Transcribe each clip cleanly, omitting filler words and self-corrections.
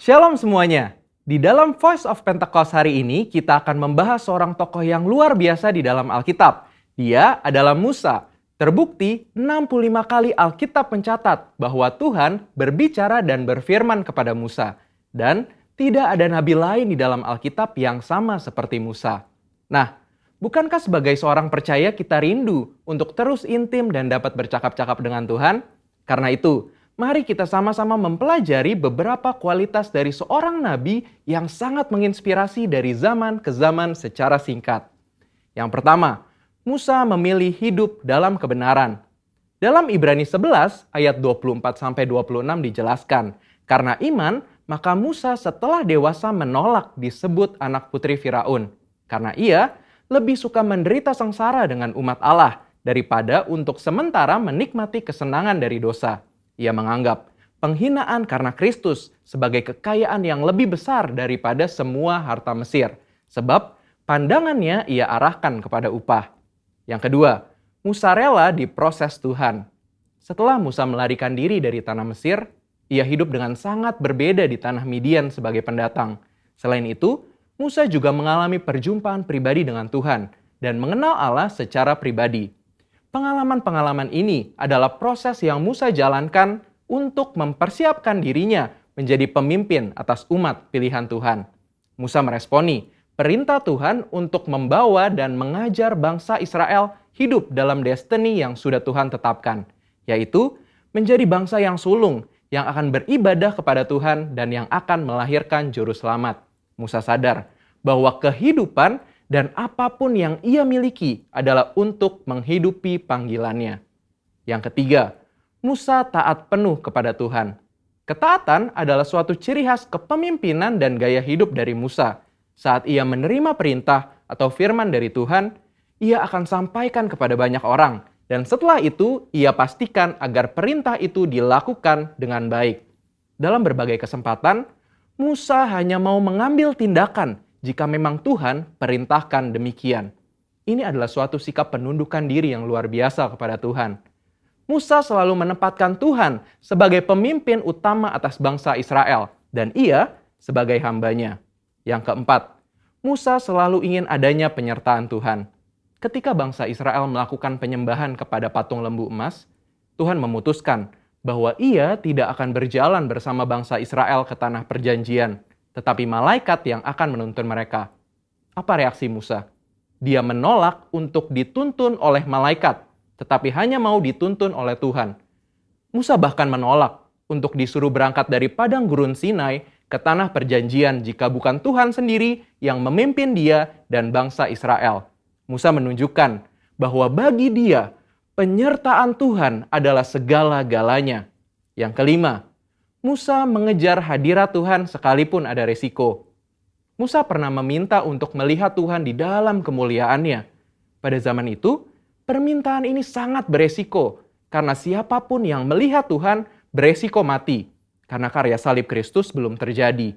Shalom semuanya. Di dalam Voice of Pentecost hari ini, kita akan membahas seorang tokoh yang luar biasa di dalam Alkitab. Dia adalah Musa. Terbukti 65 kali Alkitab mencatat bahwa Tuhan berbicara dan berfirman kepada Musa. Dan tidak ada nabi lain di dalam Alkitab yang sama seperti Musa. Nah, bukankah sebagai seorang percaya kita rindu untuk terus intim dan dapat bercakap-cakap dengan Tuhan? Karena itu, mari kita sama-sama mempelajari beberapa kualitas dari seorang nabi yang sangat menginspirasi dari zaman ke zaman secara singkat. Yang pertama, Musa memilih hidup dalam kebenaran. Dalam Ibrani 11 ayat 24-26 dijelaskan, karena iman, maka Musa setelah dewasa menolak disebut anak putri Firaun. Karena ia lebih suka menderita sengsara dengan umat Allah daripada untuk sementara menikmati kesenangan dari dosa. Ia menganggap penghinaan karena Kristus sebagai kekayaan yang lebih besar daripada semua harta Mesir. Sebab pandangannya ia arahkan kepada upah. Yang kedua, Musa rela diproses Tuhan. Setelah Musa melarikan diri dari tanah Mesir, ia hidup dengan sangat berbeda di tanah Midian sebagai pendatang. Selain itu, Musa juga mengalami perjumpaan pribadi dengan Tuhan dan mengenal Allah secara pribadi. Pengalaman-pengalaman ini adalah proses yang Musa jalankan untuk mempersiapkan dirinya menjadi pemimpin atas umat pilihan Tuhan. Musa meresponi perintah Tuhan untuk membawa dan mengajar bangsa Israel hidup dalam destiny yang sudah Tuhan tetapkan, yaitu menjadi bangsa yang sulung, yang akan beribadah kepada Tuhan dan yang akan melahirkan juru selamat. Musa sadar bahwa kehidupan dan apapun yang ia miliki adalah untuk menghidupi panggilannya. Yang ketiga, Musa taat penuh kepada Tuhan. Ketaatan adalah suatu ciri khas kepemimpinan dan gaya hidup dari Musa. Saat ia menerima perintah atau firman dari Tuhan, ia akan sampaikan kepada banyak orang. Dan setelah itu, ia pastikan agar perintah itu dilakukan dengan baik. Dalam berbagai kesempatan, Musa hanya mau mengambil tindakan jika memang Tuhan perintahkan demikian. Ini adalah suatu sikap penundukan diri yang luar biasa kepada Tuhan. Musa selalu menempatkan Tuhan sebagai pemimpin utama atas bangsa Israel, dan ia sebagai hambanya. Yang keempat, Musa selalu ingin adanya penyertaan Tuhan. Ketika bangsa Israel melakukan penyembahan kepada patung lembu emas, Tuhan memutuskan bahwa ia tidak akan berjalan bersama bangsa Israel ke tanah perjanjian, tetapi malaikat yang akan menuntun mereka. Apa reaksi Musa? Dia menolak untuk dituntun oleh malaikat, tetapi hanya mau dituntun oleh Tuhan. Musa bahkan menolak untuk disuruh berangkat dari padang gurun Sinai ke tanah perjanjian jika bukan Tuhan sendiri yang memimpin dia dan bangsa Israel. Musa menunjukkan bahwa bagi dia, penyertaan Tuhan adalah segala-galanya. Yang kelima, Musa mengejar hadirat Tuhan sekalipun ada resiko. Musa pernah meminta untuk melihat Tuhan di dalam kemuliaannya. Pada zaman itu, permintaan ini sangat beresiko, karena siapapun yang melihat Tuhan beresiko mati, karena karya salib Kristus belum terjadi.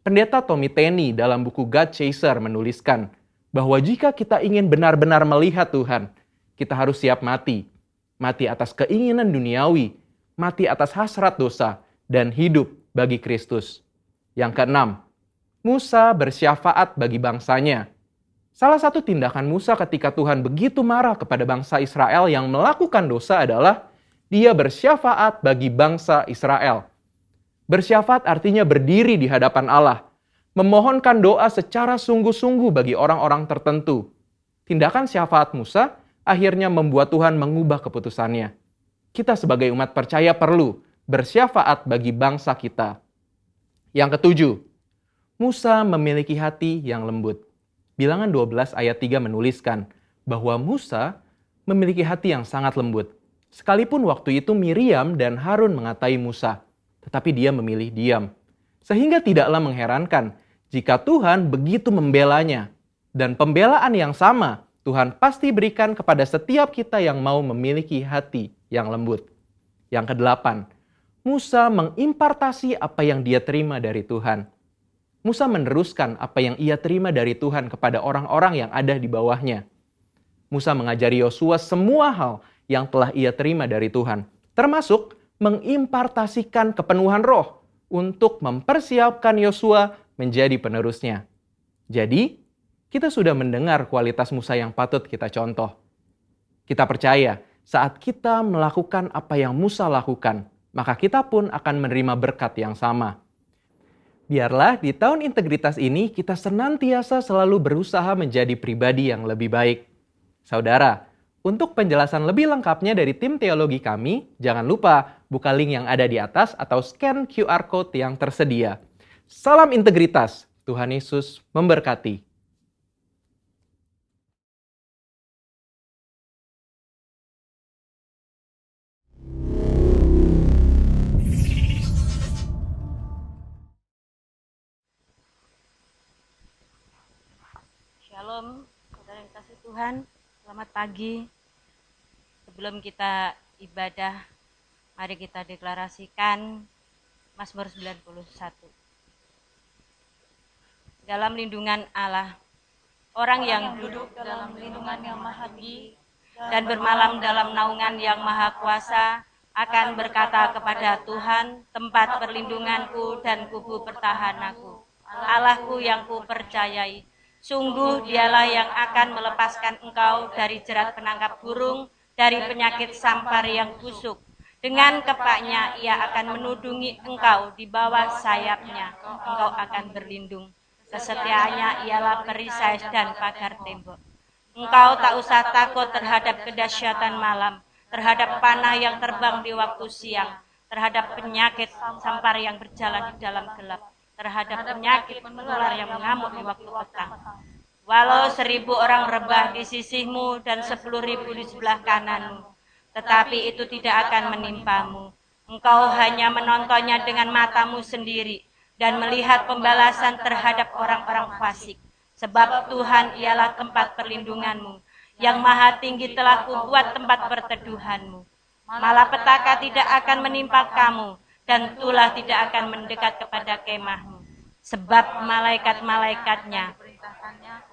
Pendeta Tommy Tenney dalam buku God Chaser menuliskan, bahwa jika kita ingin benar-benar melihat Tuhan, kita harus siap mati. Mati atas keinginan duniawi, mati atas hasrat dosa, dan hidup bagi Kristus. Yang keenam, Musa bersyafaat bagi bangsanya. Salah satu tindakan Musa ketika Tuhan begitu marah kepada bangsa Israel yang melakukan dosa adalah dia bersyafaat bagi bangsa Israel. Bersyafaat artinya berdiri di hadapan Allah, memohonkan doa secara sungguh-sungguh bagi orang-orang tertentu. Tindakan syafaat Musa akhirnya membuat Tuhan mengubah keputusannya. Kita sebagai umat percaya perlu bersyafaat bagi bangsa kita. Yang ketujuh, Musa memiliki hati yang lembut. Bilangan 12 ayat 3 menuliskan bahwa Musa memiliki hati yang sangat lembut. Sekalipun waktu itu Miriam dan Harun mengatai Musa, tetapi dia memilih diam. Sehingga tidaklah mengherankan jika Tuhan begitu membelanya, dan pembelaan yang sama Tuhan pasti berikan kepada setiap kita yang mau memiliki hati yang lembut. Yang kedelapan, Musa mengimpartasi apa yang dia terima dari Tuhan. Musa meneruskan apa yang ia terima dari Tuhan kepada orang-orang yang ada di bawahnya. Musa mengajari Yosua semua hal yang telah ia terima dari Tuhan, termasuk mengimpartasikan kepenuhan roh untuk mempersiapkan Yosua menjadi penerusnya. Jadi, kita sudah mendengar kualitas Musa yang patut kita contoh. Kita percaya saat kita melakukan apa yang Musa lakukan, maka kita pun akan menerima berkat yang sama. Biarlah di tahun integritas ini kita senantiasa selalu berusaha menjadi pribadi yang lebih baik. Saudara, untuk penjelasan lebih lengkapnya dari tim teologi kami, jangan lupa buka link yang ada di atas atau scan QR Code yang tersedia. Salam integritas, Tuhan Yesus memberkati. Shalom, saudara yang kasih Tuhan, selamat pagi. Sebelum kita ibadah, mari kita deklarasikan Mazmur 91. Dalam lindungan Allah, orang yang duduk dalam lindungan yang maha tinggi dan bermalam dalam naungan yang maha kuasa akan berkata kepada Tuhan, tempat perlindunganku dan kubu pertahananku, Allahku yang kupercayai. Sungguh dialah yang akan melepaskan engkau dari jerat penangkap burung, dari penyakit sampar yang busuk. Dengan kepaknya ia akan menudungi engkau, di bawah sayapnya engkau akan berlindung. Kesetiaannya ialah perisai dan pagar tembok. Engkau tak usah takut terhadap kedahsyatan malam, terhadap panah yang terbang di waktu siang, terhadap penyakit sampar yang berjalan di dalam gelap, terhadap penyakit menular yang mengamuk di waktu petang. Walau 1.000 orang rebah di sisimu dan 10.000 di sebelah kananmu, tetapi itu tidak akan menimpamu. Engkau hanya menontonnya dengan matamu sendiri dan melihat pembalasan terhadap orang-orang fasik. Sebab Tuhan ialah tempat perlindunganmu, yang maha tinggi telah kubuat tempat perteduhanmu. Malapetaka tidak akan menimpa kamu, dan tulah tidak akan mendekat kepada kemahmu. Sebab malaikat-malaikatnya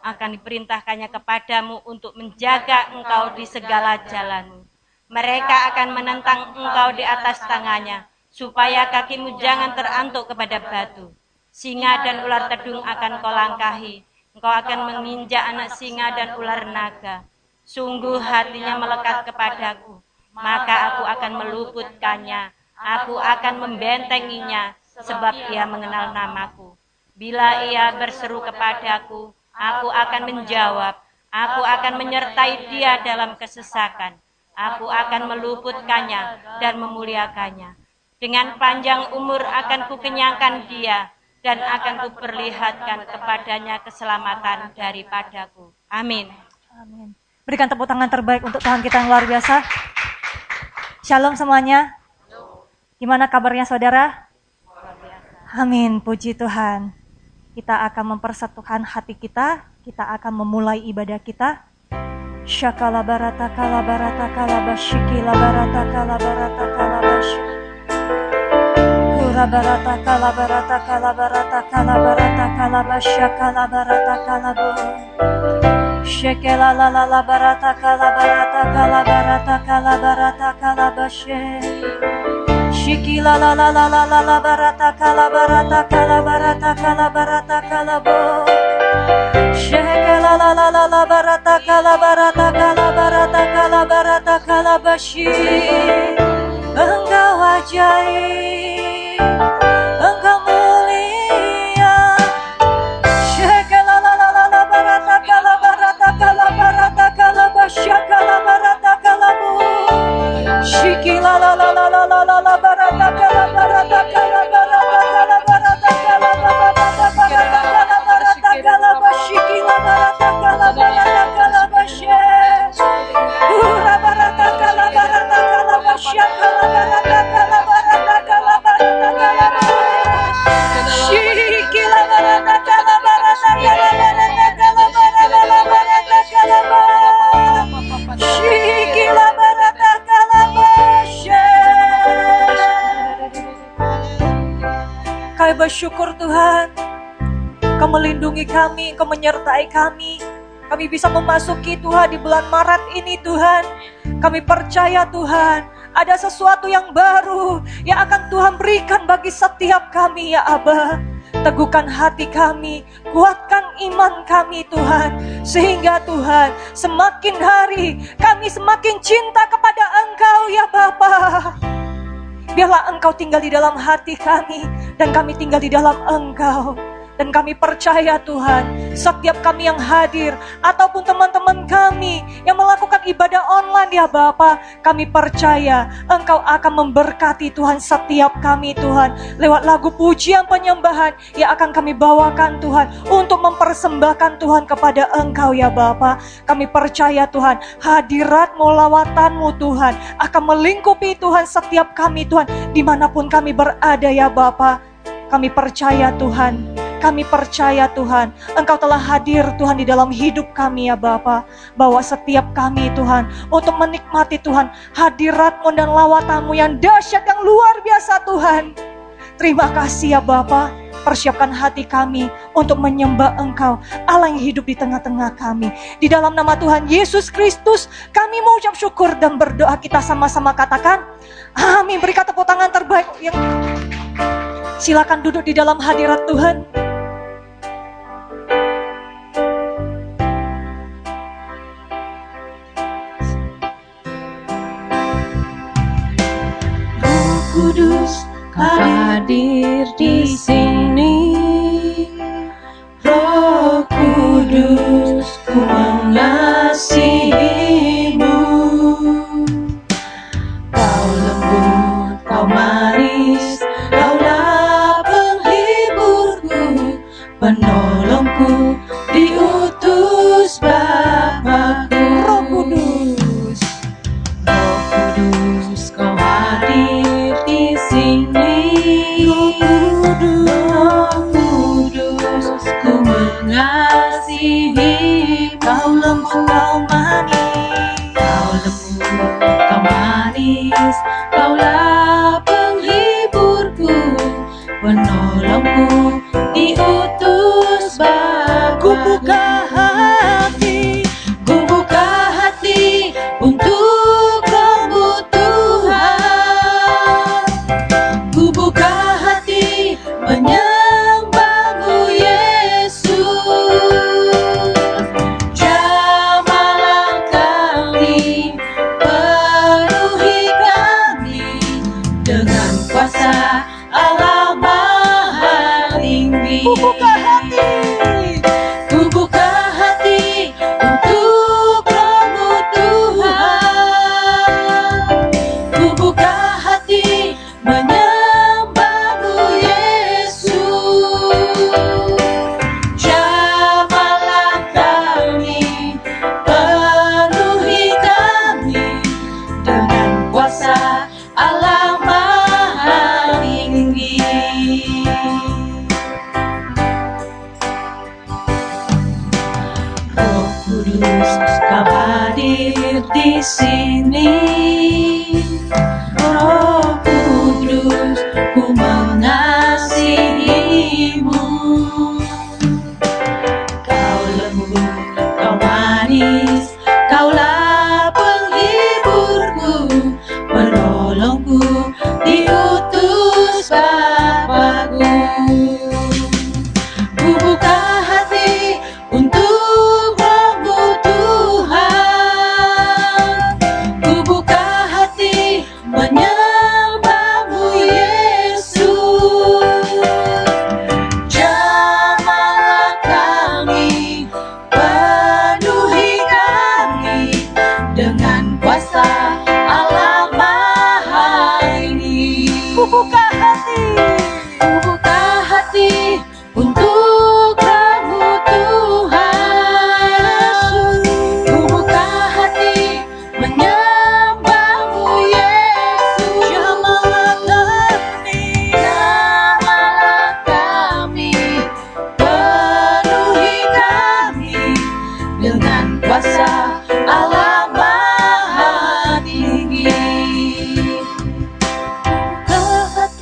akan diperintahkannya kepadamu untuk menjaga engkau di segala jalanmu. Mereka akan menentang engkau di atas tangannya, supaya kakimu jangan terantuk kepada batu. Singa dan ular tedung akan kau langkahi, engkau akan menginjak anak singa dan ular naga. Sungguh hatinya melekat kepadaku, maka aku akan meluputkannya. Aku akan membentenginya, sebab ia mengenal namaku. Bila ia berseru kepadaku, aku akan menjawab. Aku akan menyertai dia dalam kesesakan. Aku akan meluputkannya dan memuliakannya. Dengan panjang umur akan kukenyangkan dia, dan akan kuperlihatkan kepadanya keselamatan daripadaku. Amin. Amin. Berikan tepuk tangan terbaik untuk Tuhan kita yang luar biasa. Shalom semuanya. Gimana kabarnya saudara? Amin, puji Tuhan. Kita akan mempersatukan hati kita akan memulai ibadah kita. Syakala barata kala barata kala basyiki la barata kala barata kala basyiki. Hura barata kala barata kala barata kala barata kala basyakala barata kala bu. Shekela la la la barata kala barata kala barata kala barata kala basyiki. Shikila la la la la la la barata kala barata kala barata kala barata kala bo. Shekela la la la la barata kala barata kala barata kala barata kala bashi. Engkau ajaib, engkau mulia. Shekela la la la la barata kala barata kala barata kala basya kala barata kala bo. Shikila la la la la la la la barata kala barata kala barata kala barata kala barata kala barata kala bashikila barata kala barata kala bashe. Ura barata kala barata kala basya kala barata kala barata kala barata kala shikila barata kala barata kala barata kala barata kala barata shikila barata kala bashe. Kami bersyukur Tuhan, Kau melindungi kami, Kau menyertai kami. Kami bisa memasuki Tuhan di bulan Maret ini Tuhan. Kami percaya Tuhan, Ada sesuatu yang baru yang akan Tuhan berikan bagi setiap kami ya Aba. Teguhkan hati kami, kuatkan iman kami Tuhan. Sehingga Tuhan, semakin hari kami semakin cinta kepada Engkau ya Bapa. Biarlah Engkau tinggal di dalam hati kami dan kami tinggal di dalam Engkau. Dan kami percaya Tuhan, setiap kami yang hadir ataupun teman-teman kami yang melakukan ibadah online ya Bapa, kami percaya Engkau akan memberkati Tuhan setiap kami Tuhan. Lewat lagu pujian penyembahan yang akan kami bawakan Tuhan untuk mempersembahkan Tuhan kepada Engkau ya Bapa. Kami percaya Tuhan, hadirat-Mu, lawatan-Mu Tuhan akan melingkupi Tuhan setiap kami Tuhan, dimanapun kami berada ya Bapa. Kami percaya Tuhan, kami percaya Tuhan, Engkau telah hadir Tuhan di dalam hidup kami ya Bapa. Bawa setiap kami Tuhan untuk menikmati Tuhan hadirat-Mu dan lawatan-Mu yang dahsyat, yang luar biasa Tuhan. Terima kasih ya Bapa. Persiapkan hati kami untuk menyembah Engkau, Allah yang hidup di tengah-tengah kami. Di dalam nama Tuhan Yesus Kristus, kami mengucap syukur dan berdoa. Kita sama-sama katakan, amin. Berikan tepuk tangan terbaik. Silakan duduk di dalam hadirat Tuhan. Roh Kudus hadir di sini. Roh Kudus, ku mengasihimu. Kau lembut, kau manis, Kaulah penghiburku, penolongku, diutus Bapa-Ku. Roh Kudus, Roh Kudus, kau hadir di sini. Roh Kudus, ku mengasihi. Kau lembut, kau manis, kau lembut, kau manis, Kaulah penghiburku, penolongku, diutus Bapa. Ku buka hati untuk kebutuhan. Ku buka hati menyembah-Mu Yesus. Jamahlah kami, penuhi kami dengan kuasa Allah Maha Tinggi. Ku buka hati untuk kebutuhan. Ku buka hati menyembah-Mu Yesus. Jamahlah kami, penuhi kami dengan kuasa Allah Maha Tinggi. Roh Kudus, kau hadir di sini. Roh Kudus, ku mengasihimu. Kau lembut, kau manis, Kaulah penghiburku, penolongku, diutus Bapa-Ku. Ku buka hati untuk kebutuhan. Ku buka hati menyembah-Mu Yesus. Jamahlah kami, penuhi kami dengan kuasa Allah Maha Tinggi. Ku buka hati untuk kebutuhan. Ku buka hati menyembah-Mu Yesus. Jamahlah kami, penuhi kami dengan kuasa Allah Maha Tinggi. Buka hati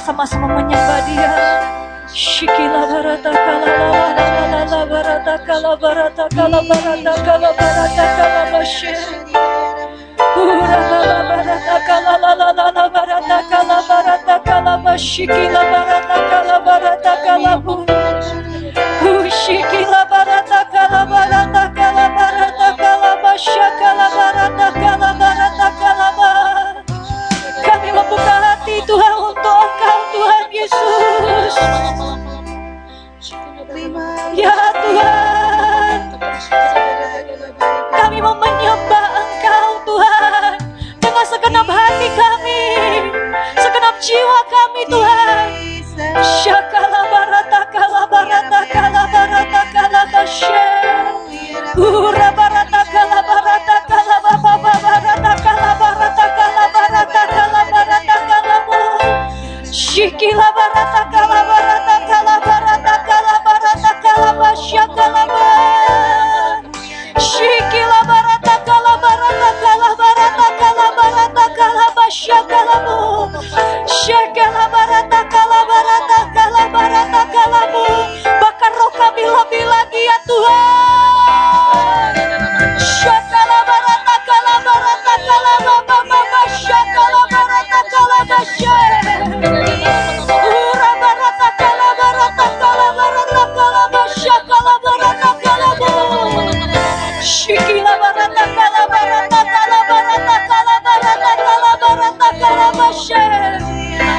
sama-sama menyembah Dia. Shikila barata kala la la la la barata kala barata kala barata kala barata kala bashe. Ura la barata kala la la la la barata kala bashikila barata kala bu. Shikila barata kala basha kala ba. Kami membuka hati Tuhan untuk Engkau Tuhan Yesus. Ya Tuhan, kami mau menyembah Engkau Tuhan dengan segenap hati kami, segenap jiwa kami Tuhan. Shakala barata kala bashe. Ura barata kala baba barata kala mu. Shikila barata kala basha kala ba. Shikila barata kala basha kala mu. Shakala barata kala mu. Bakar roh kami lebih lagi ya Tuhan. Shakala barata kala baba shakala barata kala basha. Ura barata kala basha kala bu. Shikila barata kala basha.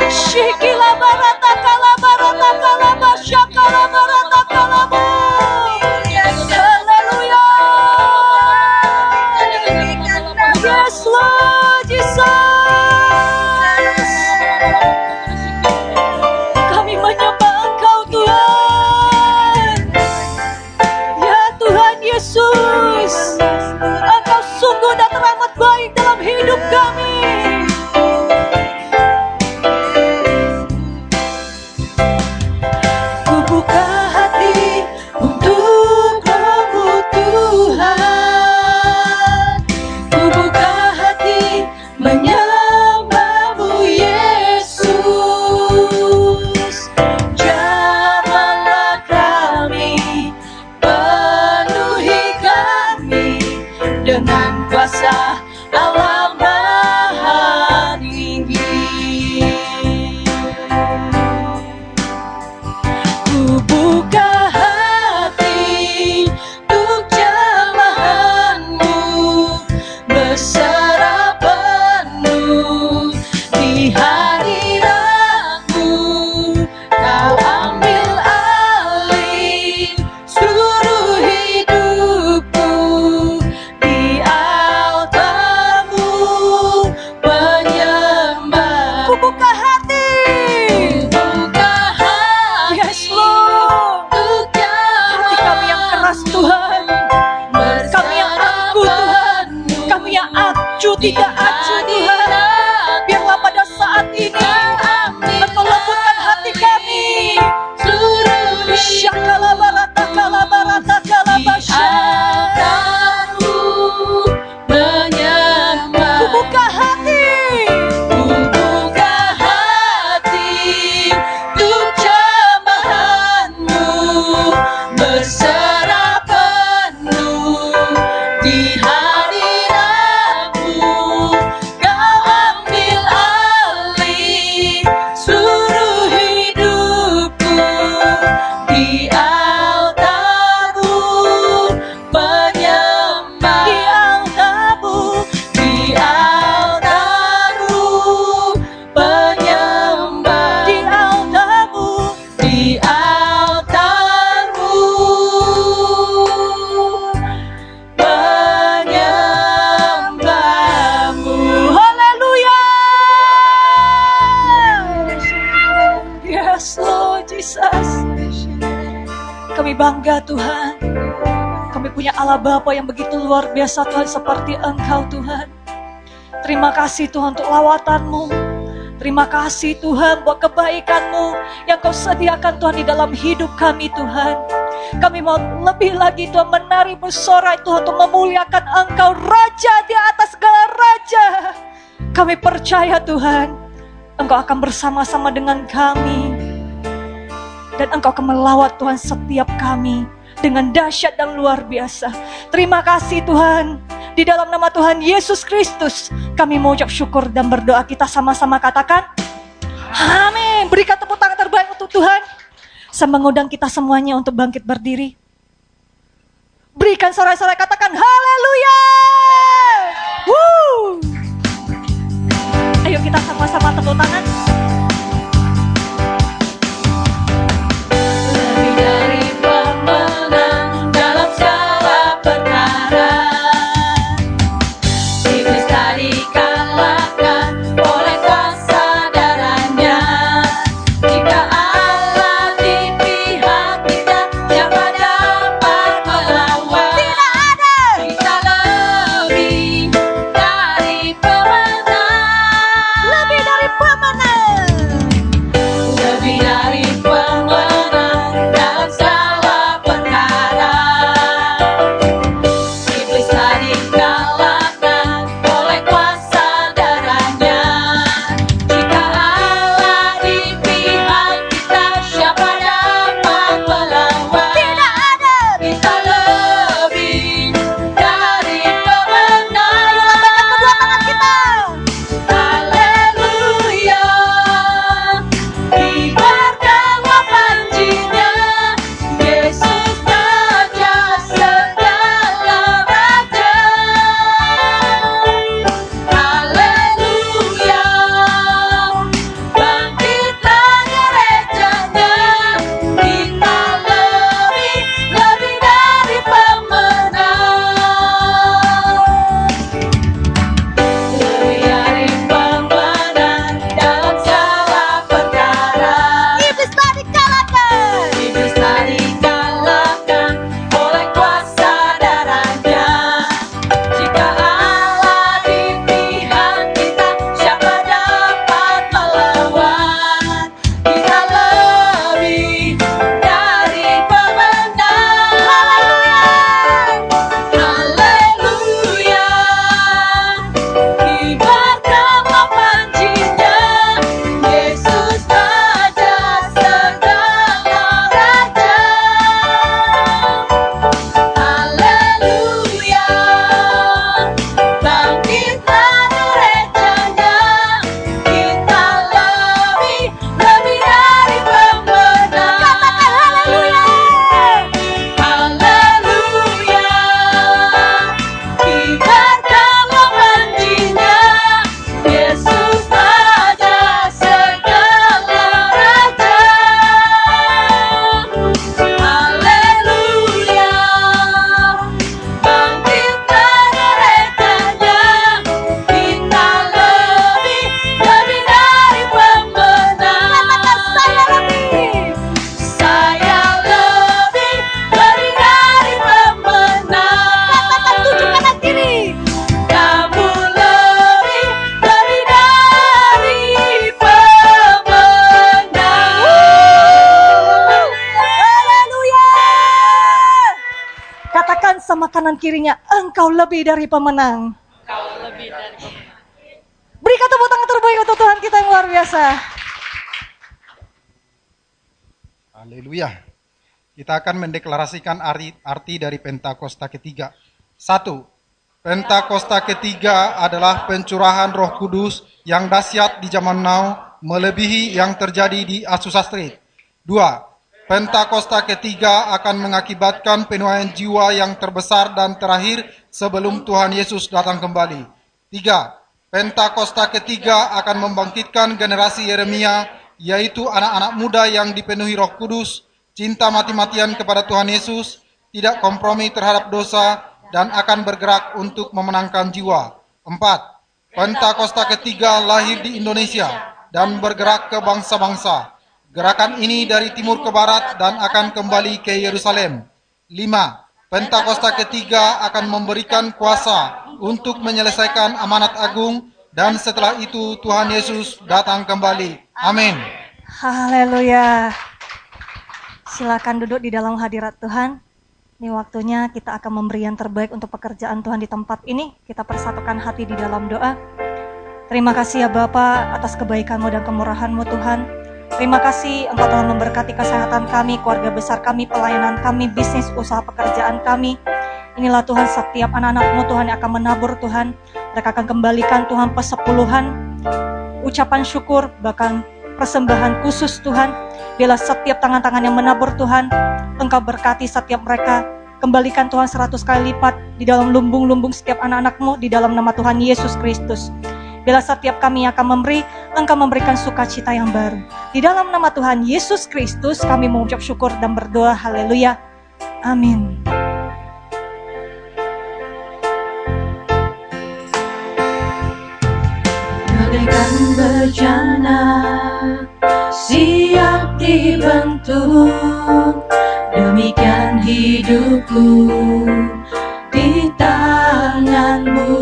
Shikila barata kala basha kala bu. Hallelujah. Yes Lord Jesus. Kami menyembah Engkau Tuhan. Ya Tuhan Yesus, Engkau sungguh dan teramat baik dalam hidup kami. Ku buka hati untuk Roh-Mu Tuhan. Ku buka hati menyembah-Mu Yesus. Jamahlah kami, penuhi kami dengan kuasa Allah Maha Tinggi. Ku buka hati untuk jamahan-Mu, berserah penuh di hadirat-Mu. Kau ambil alih seluruh hidupku, di altar-Mu penyembah. Ku buka hati, yes Lord. Hati kami yang keras Tuhan, kami yang angkuh Tuhan, kami yang acuh tidak acuh Tuhan. Biarlah pada saat ini Engkau lembutkan hati kami. Shakala barata kala basha. Ku buka hati untuk jamahan-Mu, berserah penuh di hadirat-Mu. Kau ambil alih seluruh hidupku, di altar-Mu penyembah. Di altar-Mu penyembah. Di altar-Mu penyembah-Mu. Haleluya. Yes Lord Jesus. Kami bangga Tuhan. Kami punya Allah Bapa yang begitu luar biasa Tuhan, seperti Engkau Tuhan. Terima kasih Tuhan untuk lawatan-Mu. Terima kasih Tuhan buat kebaikan-Mu yang Kau sediakan Tuhan di dalam hidup kami Tuhan. Kami mau lebih lagi Tuhan menari bersorai Tuhan untuk memuliakan Engkau, Raja di atas segala raja. Kami percaya Tuhan, Engkau akan bersama-sama dengan kami. Dan Engkau akan melawat Tuhan setiap kami dengan dahsyat dan luar biasa. Terima kasih Tuhan. Di dalam nama Tuhan Yesus Kristus kami mengucap syukur dan berdoa. Kita sama-sama katakan amin. Berikan tepuk tangan terbaik untuk Tuhan. Saya mengundang kita semuanya untuk bangkit berdiri. Berikan sorak-sorai, katakan haleluya. Woo. Ayo kita sama-sama tepuk tangan. Lebih dari pemenang dalam segala perkara, iblis tak dikalahkan oleh kuasa darahnya. Jika Allah di pihak kita, siapa dapat melawan? Tidak ada. Kita lebih dari pemenang. Lebih dari pemenang. Lebih dari pemenang dalam segala perkara. Iblis tak dikalahkan oleh kuasa darahnya. Jika Allah di pihak kita, siapa dapat melawan? Tidak ada. Kita lebih dari pemenang. Lambaikan kedua tangan kita. Haleluya. Kibarkanlah panjinya, Yesus Raja segala raja. Haleluya. Bangkitlah gerejanya, kita lebih dari pemenang. Lebih dari pemenang dalam segala perkara. Iblis tak dikalahkan. Iblis tak dikalahkan oleh kuasa darahnya. Jika Allah di pihak kita, siapa dapat melawan? Kita lebih dari pemenang. Haleluya. Kibarkanlah panjinya, Yesus Raja segala raja. Haleluya. Bangkitlah gerejanya, kita lebih dari pemenang. Katakan haleluya. Haleluya. Kibarkanlah panjinya, Yesus Raja segala raja. Haleluya. Bangkitlah gerejanya, kita lebih dari pemenang. Saya lebih dari pemenang. Katakan tujuh kanan kiri. Kamu lebih dari pemenang. Haleluya. Katakan sama kanan kirinya, engkau lebih dari pemenang. Berikan tepuk tangan terbaik untuk Tuhan kita yang luar biasa. Haleluya. Kita akan mendeklarasikan arti dari Pentakosta ketiga. 1. Pentakosta ketiga adalah pencurahan Roh Kudus yang dahsyat di zaman now, melebihi yang terjadi di Azusa Street. 2. Pentakosta ketiga akan mengakibatkan penuaian jiwa yang terbesar dan terakhir sebelum Tuhan Yesus datang kembali. 3. Pentakosta ketiga akan membangkitkan generasi Yeremia, yaitu anak-anak muda yang dipenuhi Roh Kudus, cinta mati-matian kepada Tuhan Yesus, tidak kompromi terhadap dosa, dan akan bergerak untuk memenangkan jiwa. 4. Pentakosta ketiga lahir di Indonesia dan bergerak ke bangsa-bangsa. Gerakan ini dari timur ke barat dan akan kembali ke Yerusalem. 5. Pentakosta ketiga akan memberikan kuasa untuk menyelesaikan amanat agung, dan setelah itu Tuhan Yesus datang kembali. Amin. Haleluya. Silakan duduk di dalam hadirat Tuhan. Ini waktunya kita akan memberi yang terbaik untuk pekerjaan Tuhan di tempat ini. Kita persatukan hati di dalam doa. Terima kasih ya Bapa atas kebaikan-Mu dan kemurahan-Mu Tuhan. Terima kasih Engkau telah memberkati kesehatan kami, keluarga besar kami, pelayanan kami, bisnis, usaha pekerjaan kami. Inilah Tuhan setiap anak-anak-Mu Tuhan yang akan menabur Tuhan. Mereka akan kembalikan Tuhan persepuluhan, ucapan syukur, bahkan persembahan khusus Tuhan. Bila setiap tangan-tangan yang menabur Tuhan, Engkau berkati setiap mereka. Kembalikan Tuhan 100 kali lipat di dalam lumbung-lumbung setiap anak-anak-Mu di dalam nama Tuhan Yesus Kristus. Bila setiap kami akan memberi, Engkau memberikan sukacita yang baru. Di dalam nama Tuhan Yesus Kristus kami mengucap syukur dan berdoa. Haleluya. Amin. Bagaikan bejana siap dibentuk, demikian hidupku di tangan-Mu.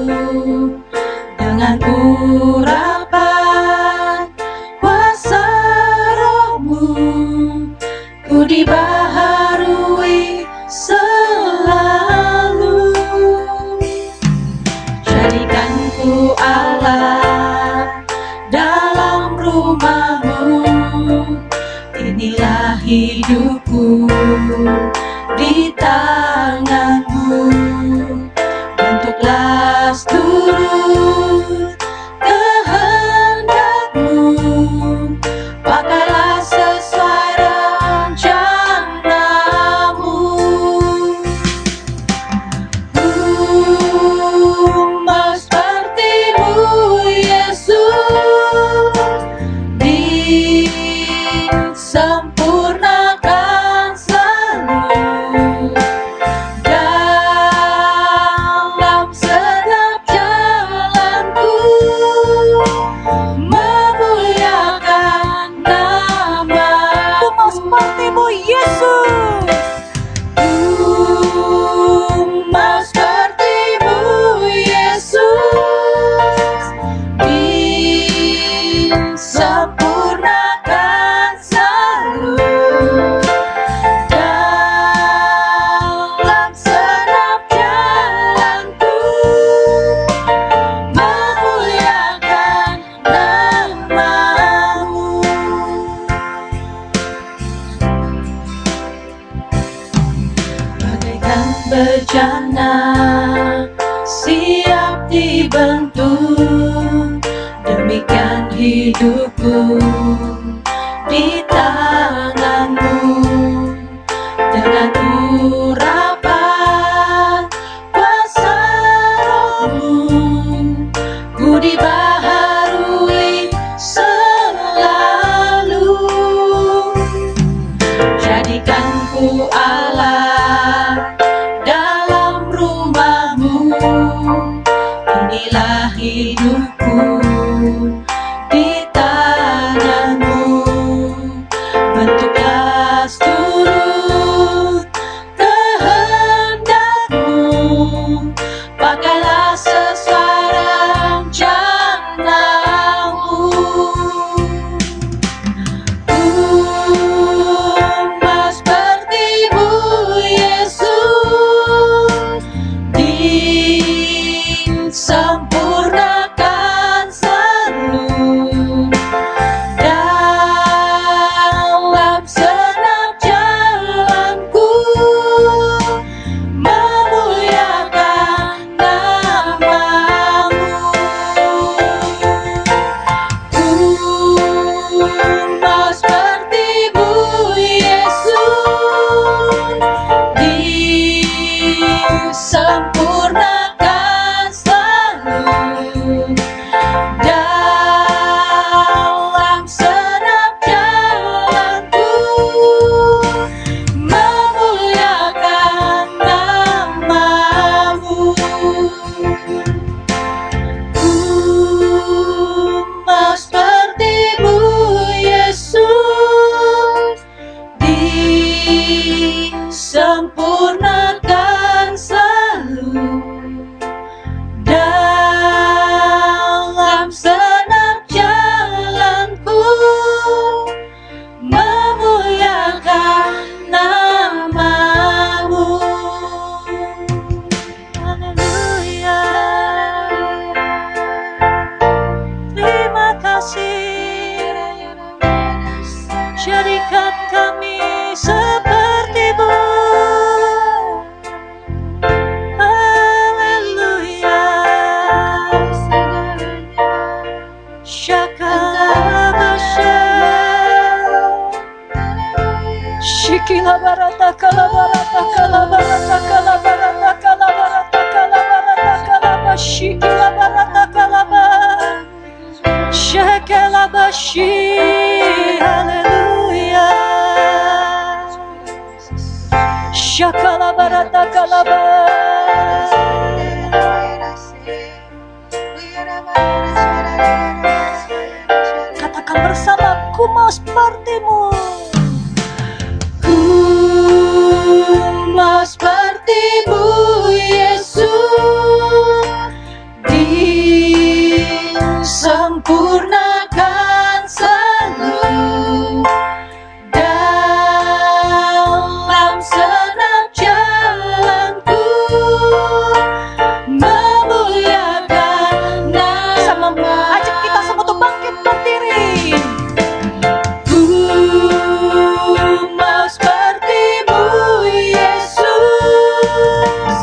Dengan urapan kuasa Roh-Mu, ku dibaharui selalu. Jadikan ku Allah dalam rumah-Mu, inilah hidupku di tangan-Mu. Bentuklah seturut kehendak-Mu, pakailah sesuai rencana-Mu. Mau seperti-Mu Yesus, disempurnakan selalu. Dalam setiap jalanku, memuliakan nama-Mu. Mau seperti-Mu Yesus. Mau seperti-Mu Yesus, disempurnakan selalu. Dalam senap jalanku, memuliakan nama-Mu. Bagaikan bejana siap dibentuk, demikian hidupku di tangan-Mu. Dengan urapan kuasa Roh-Mu, ku dibaharui selalu. Jadikan ku Allah dalam rumah-Mu, inilah hidupku di tangan-Mu. Bentuklah seturut kehendak-Mu, pakailah sesuai rencana-Mu. Mau seperti-Mu Yesus, disempurnakan selalu. Dalam senap jalanku, memuliakan nama-Mu. Mau seperti-Mu Yesus, disempurnakan selalu. Dalam senap jalanku, memuliakan nama-Mu. Mau seperti-Mu Yesus, disempurnakan selalu. Dalam senap jalanku, memuliakan nama-Mu. Haleluya. kalabarata kalabarata kalabarata kalabarata kalabarata kalabarata kalabashi kalabarata kalabar shakalabashi haleluya shakalabarata kalabar. Katakan bersama, ku mau sepertimu. Ku mau sepertimu, Yesus, disempurnakan selalu dalam senam jalanku, memuliakan namamu. Ajak kita semua untuk bangkit berdiri. Ku mau sepertimu, Yesus,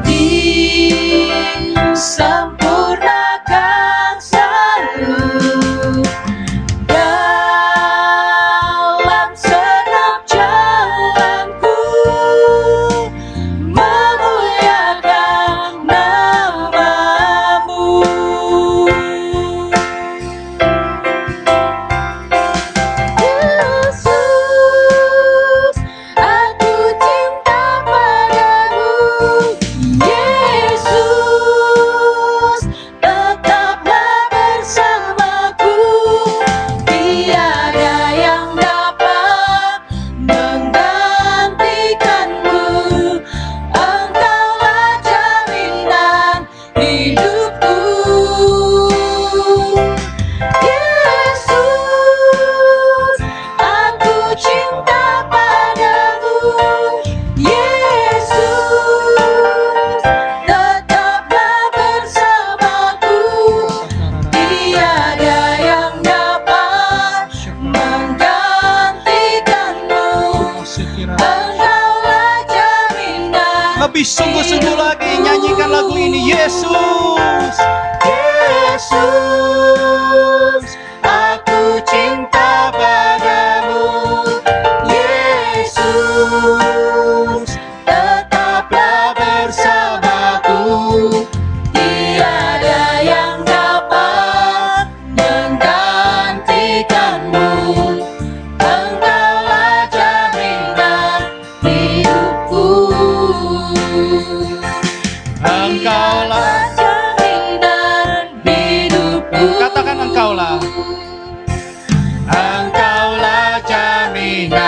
disempurnakan selalu dalam senam jalanku, memuliakan namamu. Yesus, aku cinta padamu. Yesus, tetaplah bersamaku. Tiada yang dapat menggantikanmu. Engkaulah jaminan hidupku. Yesus, aku cinta padamu. Yesus, tetaplah bersamaku. Tiada yang dapat menggantikanmu. Engkaulah jaminan. Lebih sungguh-sungguh lagi nyanyikan lagu ini. Yesus, Yesus, aku cinta padamu. Yesus, tetaplah bersamaku. Tiada yang dapat menggantikanmu. Engkaulah jaminan hidupku. Engkaulah, Jaminan hidupku. katakan engkaulah. Engkaulah jaminan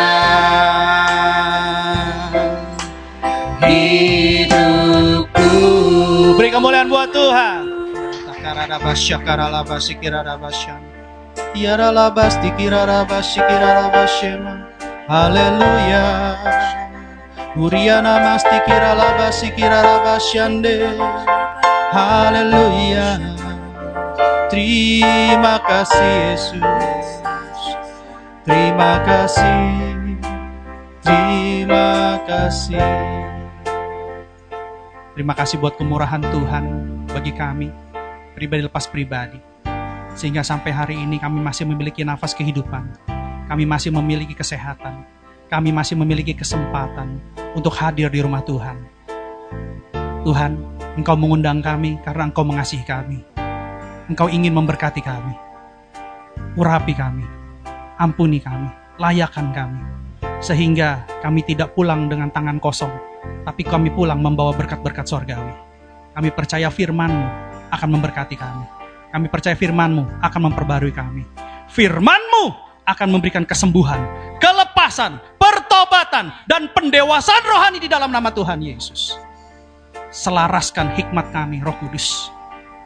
hidupku. Beri kemuliaan buat Tuhan. Haleluya. Uriana masti kira labasi kira labasyande. Haleluya. Terima kasih Yesus. Terima kasih. Terima kasih. Terima kasih buat kemurahan Tuhan bagi kami, pribadi lepas pribadi. Sehingga sampai hari ini kami masih memiliki nafas kehidupan. Kami masih memiliki kesehatan. Kami masih memiliki kesempatan untuk hadir di rumah Tuhan. Tuhan, Engkau mengundang kami karena Engkau mengasihi kami. Engkau ingin memberkati kami. Urapi kami, ampuni kami, layakkan kami. Sehingga kami tidak pulang dengan tangan kosong, tapi kami pulang membawa berkat-berkat sorgawi. Kami percaya firman-Mu akan memberkati kami. Kami percaya firman-Mu akan memperbarui kami. Firman-Mu akan memberikan kesembuhan, kelepasan, pertobatan, dan pendewasaan rohani di dalam nama Tuhan Yesus. Selaraskan hikmat kami, Roh Kudus,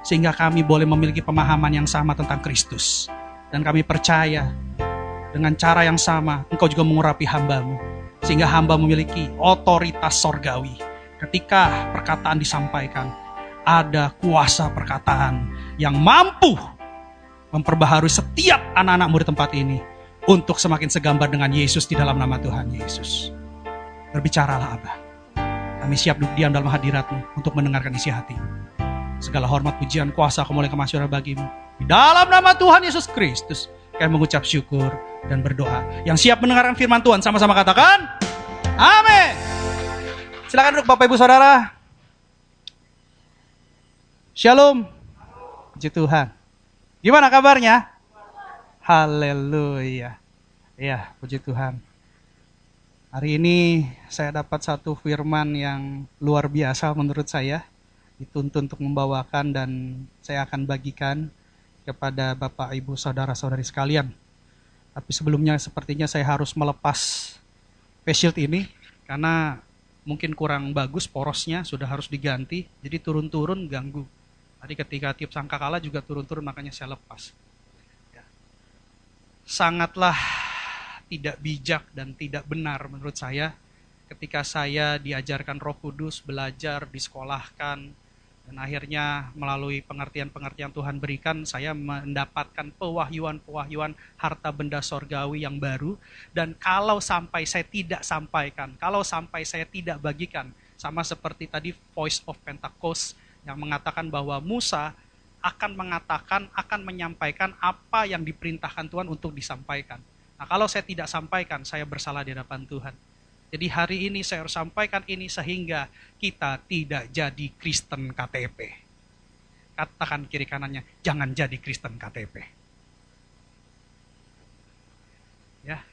sehingga kami boleh memiliki pemahaman yang sama tentang Kristus. Dan kami percaya dengan cara yang sama, Engkau juga mengurapi hamba-Mu, sehingga hamba memiliki otoritas sorgawi. Ketika perkataan disampaikan, ada kuasa perkataan yang mampu memperbaharui setiap anak-anak murid tempat ini untuk semakin segambar dengan Yesus di dalam nama Tuhan Yesus. Berbicaralah Abah. Kami siap duduk diam dalam hadirat-Mu untuk mendengarkan isi hati. Segala hormat, pujian, kuasa, kemuliaan, kemasyuran bagi-Mu. Di dalam nama Tuhan Yesus Kristus, kami mengucap syukur dan berdoa. Yang siap mendengarkan firman Tuhan, sama-sama katakan, Silakan duduk Bapak Ibu Saudara. Shalom. Puji Tuhan. Gimana kabarnya? Haleluya. Ya, puji Tuhan. Hari ini saya dapat satu firman yang luar biasa menurut saya. Dituntun untuk membawakan dan saya akan bagikan kepada Bapak, Ibu, Saudara-saudari sekalian. Tapi sebelumnya sepertinya saya harus melepas face shield ini karena mungkin kurang bagus porosnya, sudah harus diganti. Jadi turun-turun ganggu. Tadi ketika tiup sangkakala juga turun-turun, makanya saya lepas. Ya. Sangatlah tidak bijak dan tidak benar menurut saya ketika saya diajarkan Roh Kudus, belajar, disekolahkan, dan akhirnya melalui pengertian-pengertian Tuhan berikan, saya mendapatkan pewahyuan-pewahyuan harta benda sorgawi yang baru. Dan kalau sampai saya tidak sampaikan, kalau sampai saya tidak bagikan, sama seperti tadi Voice of Pentecost yang mengatakan bahwa Musa akan mengatakan, akan menyampaikan apa yang diperintahkan Tuhan untuk disampaikan. Nah, kalau saya tidak sampaikan, saya bersalah di hadapan Tuhan. Jadi hari ini saya harus sampaikan ini sehingga kita tidak jadi Kristen KTP. Katakan kiri kanannya, jangan jadi Kristen KTP. Ya,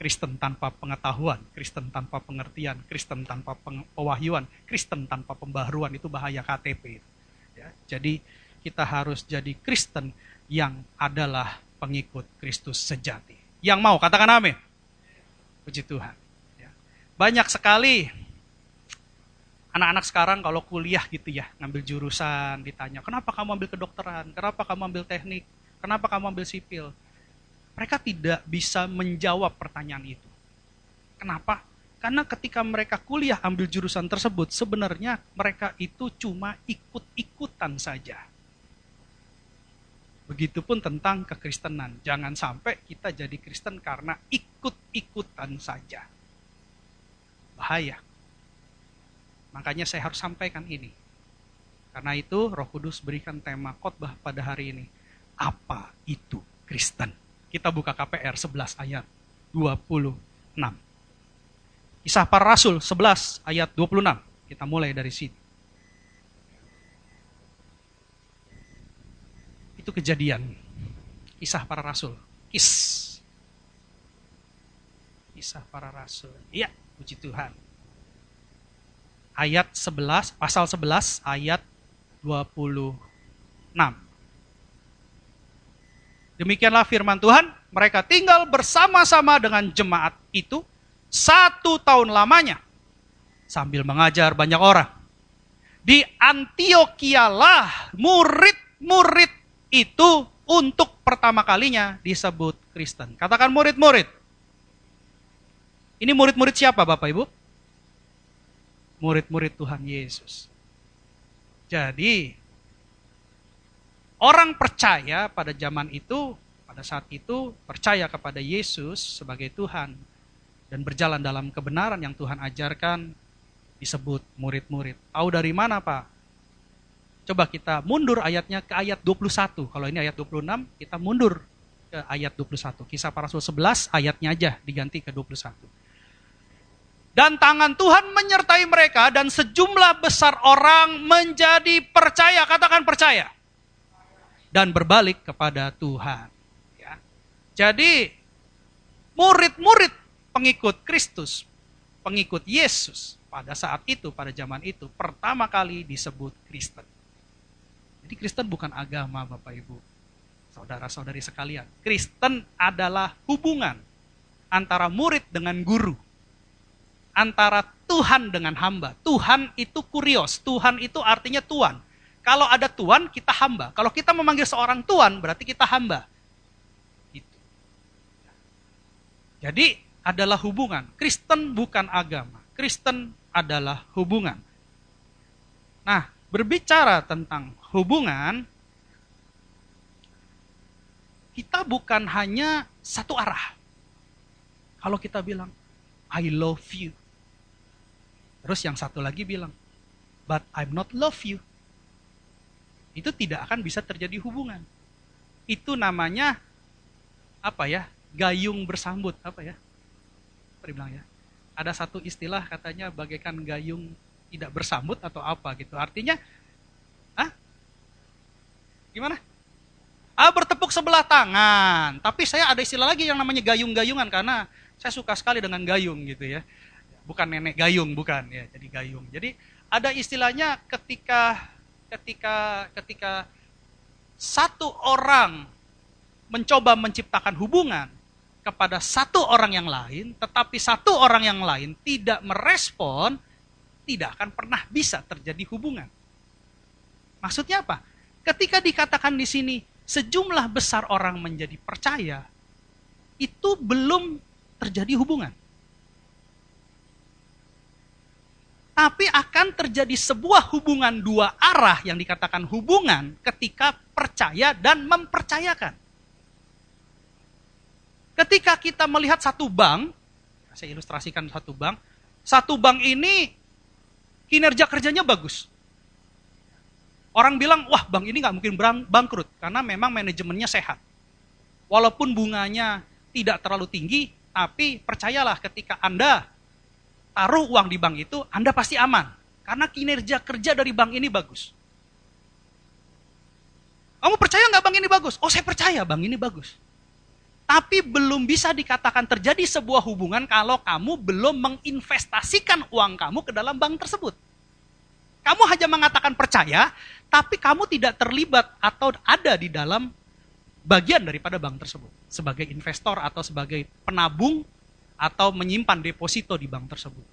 Kristen tanpa pengetahuan, Kristen tanpa pengertian, Kristen tanpa pewahyuan, Kristen tanpa pembaharuan, itu bahaya KTP. Ya, jadi kita harus jadi Kristen yang adalah pengikut Kristus sejati. Yang mau, katakan amin. Puji Tuhan. Ya. Banyak sekali anak-anak sekarang kalau kuliah gitu ya, ngambil jurusan, ditanya, kenapa kamu ambil kedokteran, kenapa kamu ambil teknik, kenapa kamu ambil sipil. Mereka tidak bisa menjawab pertanyaan itu. Kenapa? Karena ketika mereka kuliah ambil jurusan tersebut, sebenarnya mereka itu cuma ikut-ikutan saja. Begitupun tentang kekristenan. Jangan sampai kita jadi Kristen karena ikut-ikutan saja. Bahaya. Makanya saya harus sampaikan ini. Karena itu Roh Kudus berikan tema khotbah pada hari ini. Apa itu Kristen? Kita buka KPR 11 ayat 26. Kisah Para Rasul 11 ayat 26. Kita mulai dari sini. Itu kejadian. Kisah Para Rasul. Kisah Para Rasul. Iya, puji Tuhan. Ayat 11, pasal 11 ayat 26. Demikianlah firman Tuhan, mereka tinggal bersama-sama dengan jemaat itu 1 tahun lamanya sambil mengajar banyak orang. Di Antiokialah murid-murid itu untuk pertama kalinya disebut Kristen. Katakan murid-murid. Ini murid-murid siapa Bapak Ibu? Murid-murid Tuhan Yesus. Jadi, orang percaya pada zaman itu, pada saat itu, percaya kepada Yesus sebagai Tuhan, dan berjalan dalam kebenaran yang Tuhan ajarkan, disebut murid-murid. Tahu dari mana Pak? Coba kita mundur ayatnya ke ayat 21. Kalau ini ayat 26, kita mundur ke ayat 21. Kisah Para Rasul 11, ayatnya aja diganti ke 21. Dan tangan Tuhan menyertai mereka dan sejumlah besar orang menjadi percaya. Katakan percaya. Dan berbalik kepada Tuhan. Ya. Jadi murid-murid pengikut Kristus, pengikut Yesus pada saat itu, pada zaman itu, pertama kali disebut Kristen. Jadi Kristen bukan agama Bapak Ibu, saudara-saudari sekalian. Kristen adalah hubungan antara murid dengan guru. Antara Tuhan dengan hamba. Tuhan itu kurios, Tuhan itu artinya Tuan. Kalau ada Tuan, kita hamba. Kalau kita memanggil seorang Tuan, berarti kita hamba. Itu. Jadi adalah hubungan. Kristen bukan agama. Kristen adalah hubungan. Nah, berbicara tentang hubungan, kita bukan hanya satu arah. Kalau kita bilang, I love you. Terus yang satu lagi bilang, but I'm not love you. Itu tidak akan bisa terjadi hubungan. Itu namanya, apa ya, gayung bersambut, apa ya? Apa dibilang ya? ada satu istilah katanya bagaikan gayung tidak bersambut atau apa gitu. Artinya, gimana? Bertepuk sebelah tangan. Tapi saya ada istilah lagi yang namanya gayung-gayungan karena saya suka sekali dengan gayung gitu ya. Bukan nenek gayung, bukan ya. Jadi gayung. Jadi ada istilahnya ketika satu orang mencoba menciptakan hubungan kepada satu orang yang lain, tetapi satu orang yang lain tidak merespon, tidak akan pernah bisa terjadi hubungan. Maksudnya apa? Ketika dikatakan di sini sejumlah besar orang menjadi percaya, itu belum terjadi hubungan. Tapi akan terjadi sebuah hubungan dua arah yang dikatakan hubungan ketika percaya dan mempercayakan. Ketika kita melihat satu bank, saya ilustrasikan satu bank ini kinerja kerjanya bagus. Orang bilang, wah bank ini nggak mungkin bangkrut, karena memang manajemennya sehat. Walaupun bunganya tidak terlalu tinggi, tapi percayalah ketika Anda taruh uang di bank itu, Anda pasti aman. Karena kinerja kerja dari bank ini bagus. Kamu percaya nggak bank ini bagus? Oh saya percaya bank ini bagus. Tapi belum bisa dikatakan terjadi sebuah hubungan kalau kamu belum menginvestasikan uang kamu ke dalam bank tersebut. Kamu hanya mengatakan percaya, tapi kamu tidak terlibat atau ada di dalam bagian daripada bank tersebut. Sebagai investor atau sebagai penabung atau menyimpan deposito di bank tersebut.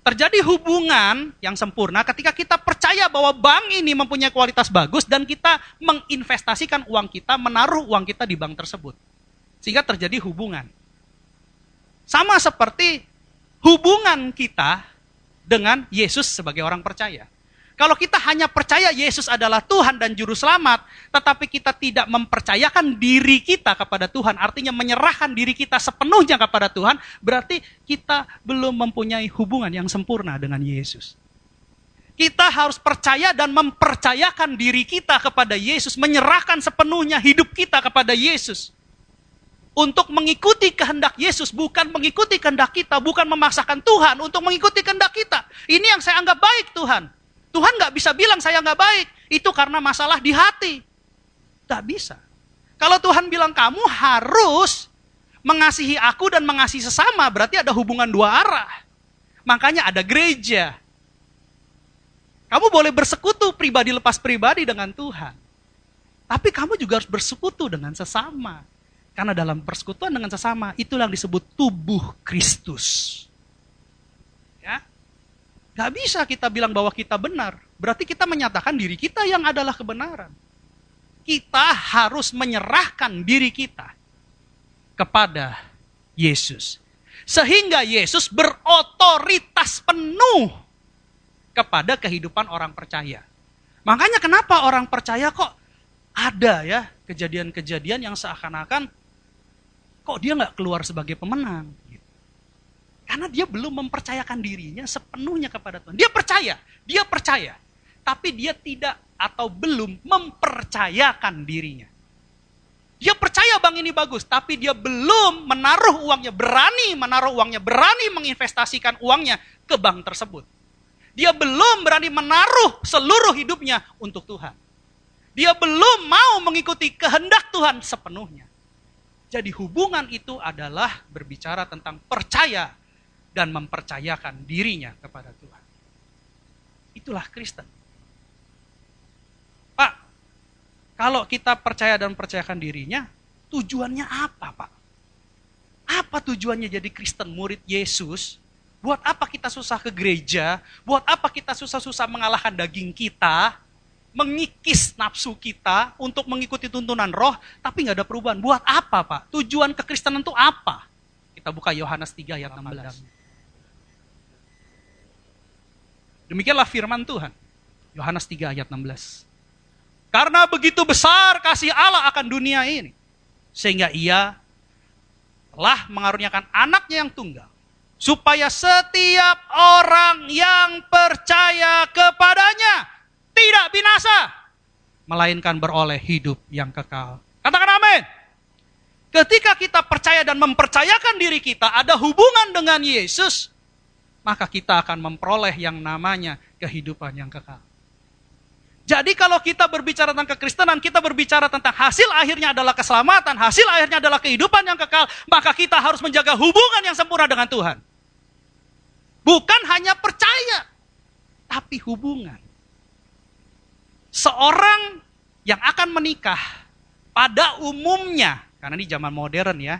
Terjadi hubungan yang sempurna ketika kita percaya bahwa bank ini mempunyai kualitas bagus dan kita menginvestasikan uang kita, menaruh uang kita di bank tersebut. Sehingga terjadi hubungan. Sama seperti hubungan kita dengan Yesus sebagai orang percaya. Kalau kita hanya percaya Yesus adalah Tuhan dan Juru Selamat, tetapi kita tidak mempercayakan diri kita kepada Tuhan, artinya menyerahkan diri kita sepenuhnya kepada Tuhan, berarti kita belum mempunyai hubungan yang sempurna dengan Yesus. Kita harus percaya dan mempercayakan diri kita kepada Yesus, menyerahkan sepenuhnya hidup kita kepada Yesus. Untuk mengikuti kehendak Yesus, bukan mengikuti kehendak kita, bukan memaksakan Tuhan untuk mengikuti kehendak kita. Ini yang saya anggap baik Tuhan. Tuhan gak bisa bilang saya gak baik, itu karena masalah di hati. Gak bisa. Kalau Tuhan bilang kamu harus mengasihi aku dan mengasihi sesama, berarti ada hubungan dua arah. Makanya ada gereja. Kamu boleh bersekutu pribadi lepas pribadi dengan Tuhan. Tapi kamu juga harus bersekutu dengan sesama. Karena dalam persekutuan dengan sesama, itulah yang disebut tubuh Kristus. Ya, gak bisa kita bilang bahwa kita benar. Berarti kita menyatakan diri kita yang adalah kebenaran. Kita harus menyerahkan diri kita kepada Yesus. Sehingga Yesus berotoritas penuh kepada kehidupan orang percaya. Makanya kenapa orang percaya kok ada ya kejadian-kejadian yang seakan-akan kok dia nggak keluar sebagai pemenang? Gitu. Karena dia belum mempercayakan dirinya sepenuhnya kepada Tuhan. Dia percaya, tapi dia tidak atau belum mempercayakan dirinya. Dia percaya bank ini bagus, tapi dia belum menaruh uangnya, berani menginvestasikan uangnya ke bank tersebut. Dia belum berani menaruh seluruh hidupnya untuk Tuhan. Dia belum mau mengikuti kehendak Tuhan sepenuhnya. Jadi hubungan itu adalah berbicara tentang percaya dan mempercayakan dirinya kepada Tuhan. Itulah Kristen. Pak, kalau kita percaya dan mempercayakan dirinya, tujuannya apa, Pak? Apa tujuannya jadi Kristen, murid Yesus? Buat apa kita susah ke gereja? Buat apa kita susah-susah mengalahkan daging kita? Mengikis nafsu kita untuk mengikuti tuntunan roh, tapi nggak ada perubahan. Buat apa, Pak? Tujuan kekristenan itu apa? Kita buka Yohanes 3 ayat 16. Demikianlah firman Tuhan. Yohanes 3 ayat 16. Karena begitu besar kasih Allah akan dunia ini, sehingga ia telah mengaruniakan anaknya yang tunggal, supaya setiap orang yang percaya kepadanya tidak binasa, melainkan beroleh hidup yang kekal. Katakan amin. Ketika kita percaya dan mempercayakan diri kita ada hubungan dengan Yesus, maka kita akan memperoleh yang namanya kehidupan yang kekal. Jadi kalau kita berbicara tentang kekristenan, kita berbicara tentang hasil akhirnya adalah keselamatan, hasil akhirnya adalah kehidupan yang kekal, maka kita harus menjaga hubungan yang sempurna dengan Tuhan. Bukan hanya percaya, tapi hubungan. Seorang yang akan menikah pada umumnya, karena ini zaman modern ya,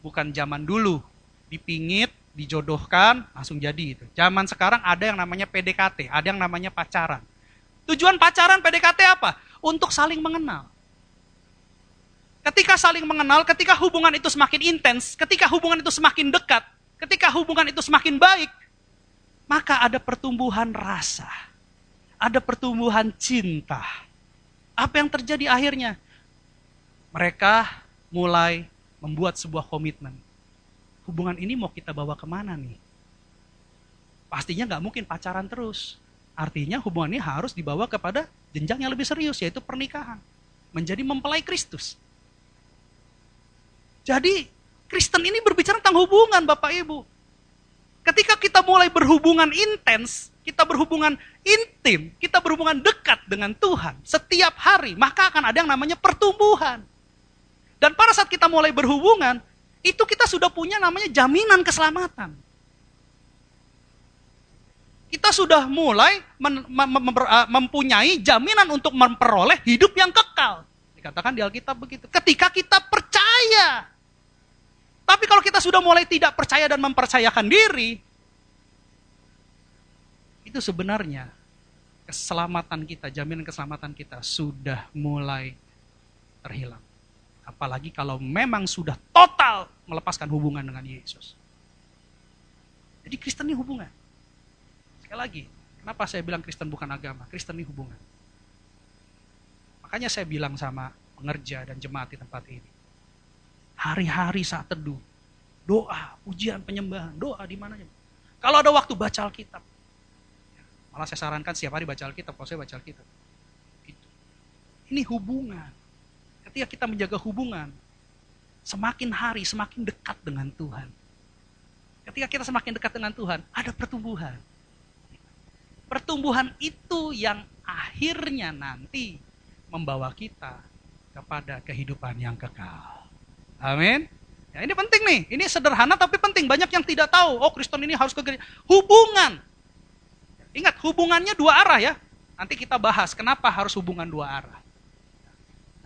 bukan zaman dulu, dipingit, dijodohkan, langsung jadi itu. Zaman sekarang ada yang namanya PDKT, ada yang namanya pacaran. Tujuan pacaran PDKT apa? Untuk saling mengenal. Ketika saling mengenal, ketika hubungan itu semakin intens, ketika hubungan itu semakin dekat, ketika hubungan itu semakin baik, maka ada pertumbuhan rasa, ada pertumbuhan cinta. Apa yang terjadi akhirnya? Mereka mulai membuat sebuah komitmen. Hubungan ini mau kita bawa kemana nih? Pastinya nggak mungkin pacaran terus. Artinya hubungan ini harus dibawa kepada jenjang yang lebih serius, yaitu pernikahan. Menjadi mempelai Kristus. Jadi Kristen ini berbicara tentang hubungan Bapak Ibu. Ketika kita mulai berhubungan intens, kita berhubungan intim, kita berhubungan dekat dengan Tuhan setiap hari, maka akan ada yang namanya pertumbuhan. Dan pada saat kita mulai berhubungan, itu kita sudah punya namanya jaminan keselamatan. Kita sudah mulai mempunyai jaminan untuk memperoleh hidup yang kekal. Dikatakan di Alkitab begitu. Ketika kita percaya. Tapi kalau kita sudah mulai tidak percaya dan mempercayakan diri, itu sebenarnya keselamatan kita, jaminan keselamatan kita sudah mulai terhilang. Apalagi kalau memang sudah total melepaskan hubungan dengan Yesus. Jadi Kristen ini hubungan. Sekali lagi, kenapa saya bilang Kristen bukan agama? Kristen ini hubungan. Makanya saya bilang sama pengerja dan jemaat di tempat ini. Hari-hari saat teduh, doa, pujian, penyembahan, doa di mana. Kalau ada waktu baca Alkitab. Malah saya sarankan setiap hari baca Alkitab, kalau saya baca Alkitab. Gitu. Ini hubungan. Ketika kita menjaga hubungan, semakin hari semakin dekat dengan Tuhan. Ketika kita semakin dekat dengan Tuhan, ada pertumbuhan. Pertumbuhan itu yang akhirnya nanti membawa kita kepada kehidupan yang kekal. Amin. Ya, ini penting nih, ini sederhana tapi penting. Banyak yang tidak tahu, oh Kristen ini harus ke gereja. Hubungan. Ingat, hubungannya dua arah ya. Nanti kita bahas kenapa harus hubungan dua arah.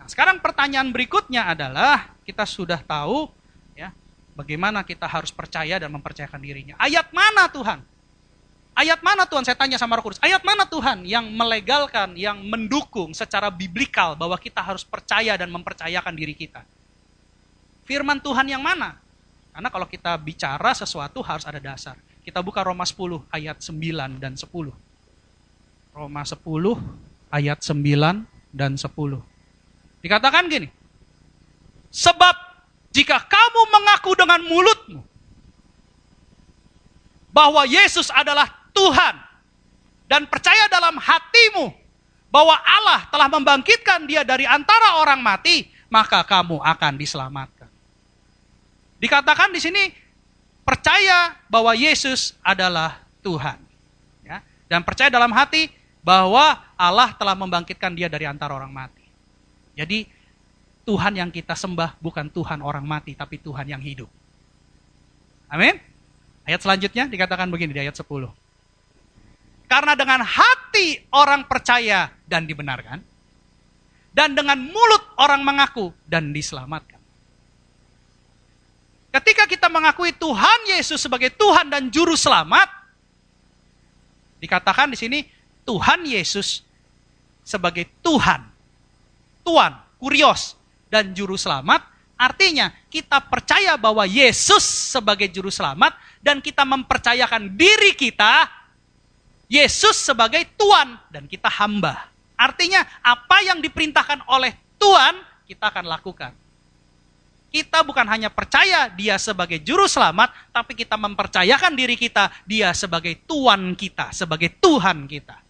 Nah, sekarang pertanyaan berikutnya adalah, kita sudah tahu ya, bagaimana kita harus percaya dan mempercayakan dirinya. Ayat mana Tuhan? Ayat mana Tuhan? Saya tanya sama Roh Kudus. Ayat mana Tuhan yang melegalkan, yang mendukung secara biblikal bahwa kita harus percaya dan mempercayakan diri kita? Firman Tuhan yang mana? Karena kalau kita bicara sesuatu harus ada dasar. Kita buka Roma 10 ayat 9 dan 10. Roma 10 ayat 9 dan 10. Dikatakan gini. Sebab jika kamu mengaku dengan mulutmu bahwa Yesus adalah Tuhan dan percaya dalam hatimu bahwa Allah telah membangkitkan dia dari antara orang mati, maka kamu akan diselamatkan. Dikatakan di sini percaya bahwa Yesus adalah Tuhan, ya, dan percaya dalam hati bahwa Allah telah membangkitkan dia dari antara orang mati. Jadi Tuhan yang kita sembah bukan Tuhan orang mati, tapi Tuhan yang hidup. Amin. Ayat selanjutnya dikatakan begini di ayat 10. Karena dengan hati orang percaya dan dibenarkan, dan dengan mulut orang mengaku dan diselamatkan. Ketika kita mengakui Tuhan Yesus sebagai Tuhan dan Juru Selamat, dikatakan di sini Tuhan Yesus sebagai Tuhan, Tuan, Kurios, dan Juru Selamat, artinya kita percaya bahwa Yesus sebagai Juru Selamat dan kita mempercayakan diri kita, Yesus sebagai Tuan dan kita hamba. Artinya apa yang diperintahkan oleh Tuhan kita akan lakukan. Kita bukan hanya percaya dia sebagai Juru Selamat, tapi kita mempercayakan diri kita, dia sebagai Tuan kita, sebagai Tuhan kita.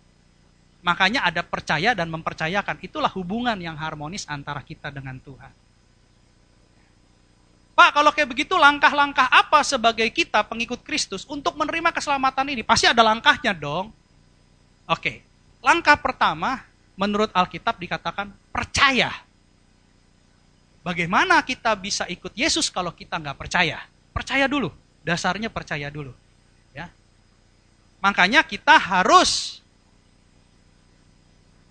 Makanya ada percaya dan mempercayakan, itulah hubungan yang harmonis antara kita dengan Tuhan. Pak, kalau kayak begitu langkah-langkah apa sebagai kita pengikut Kristus untuk menerima keselamatan ini? Pasti ada langkahnya dong. Oke, langkah pertama menurut Alkitab dikatakan percaya. Bagaimana kita bisa ikut Yesus kalau kita nggak percaya? Percaya dulu, dasarnya percaya dulu. Ya. Makanya kita harus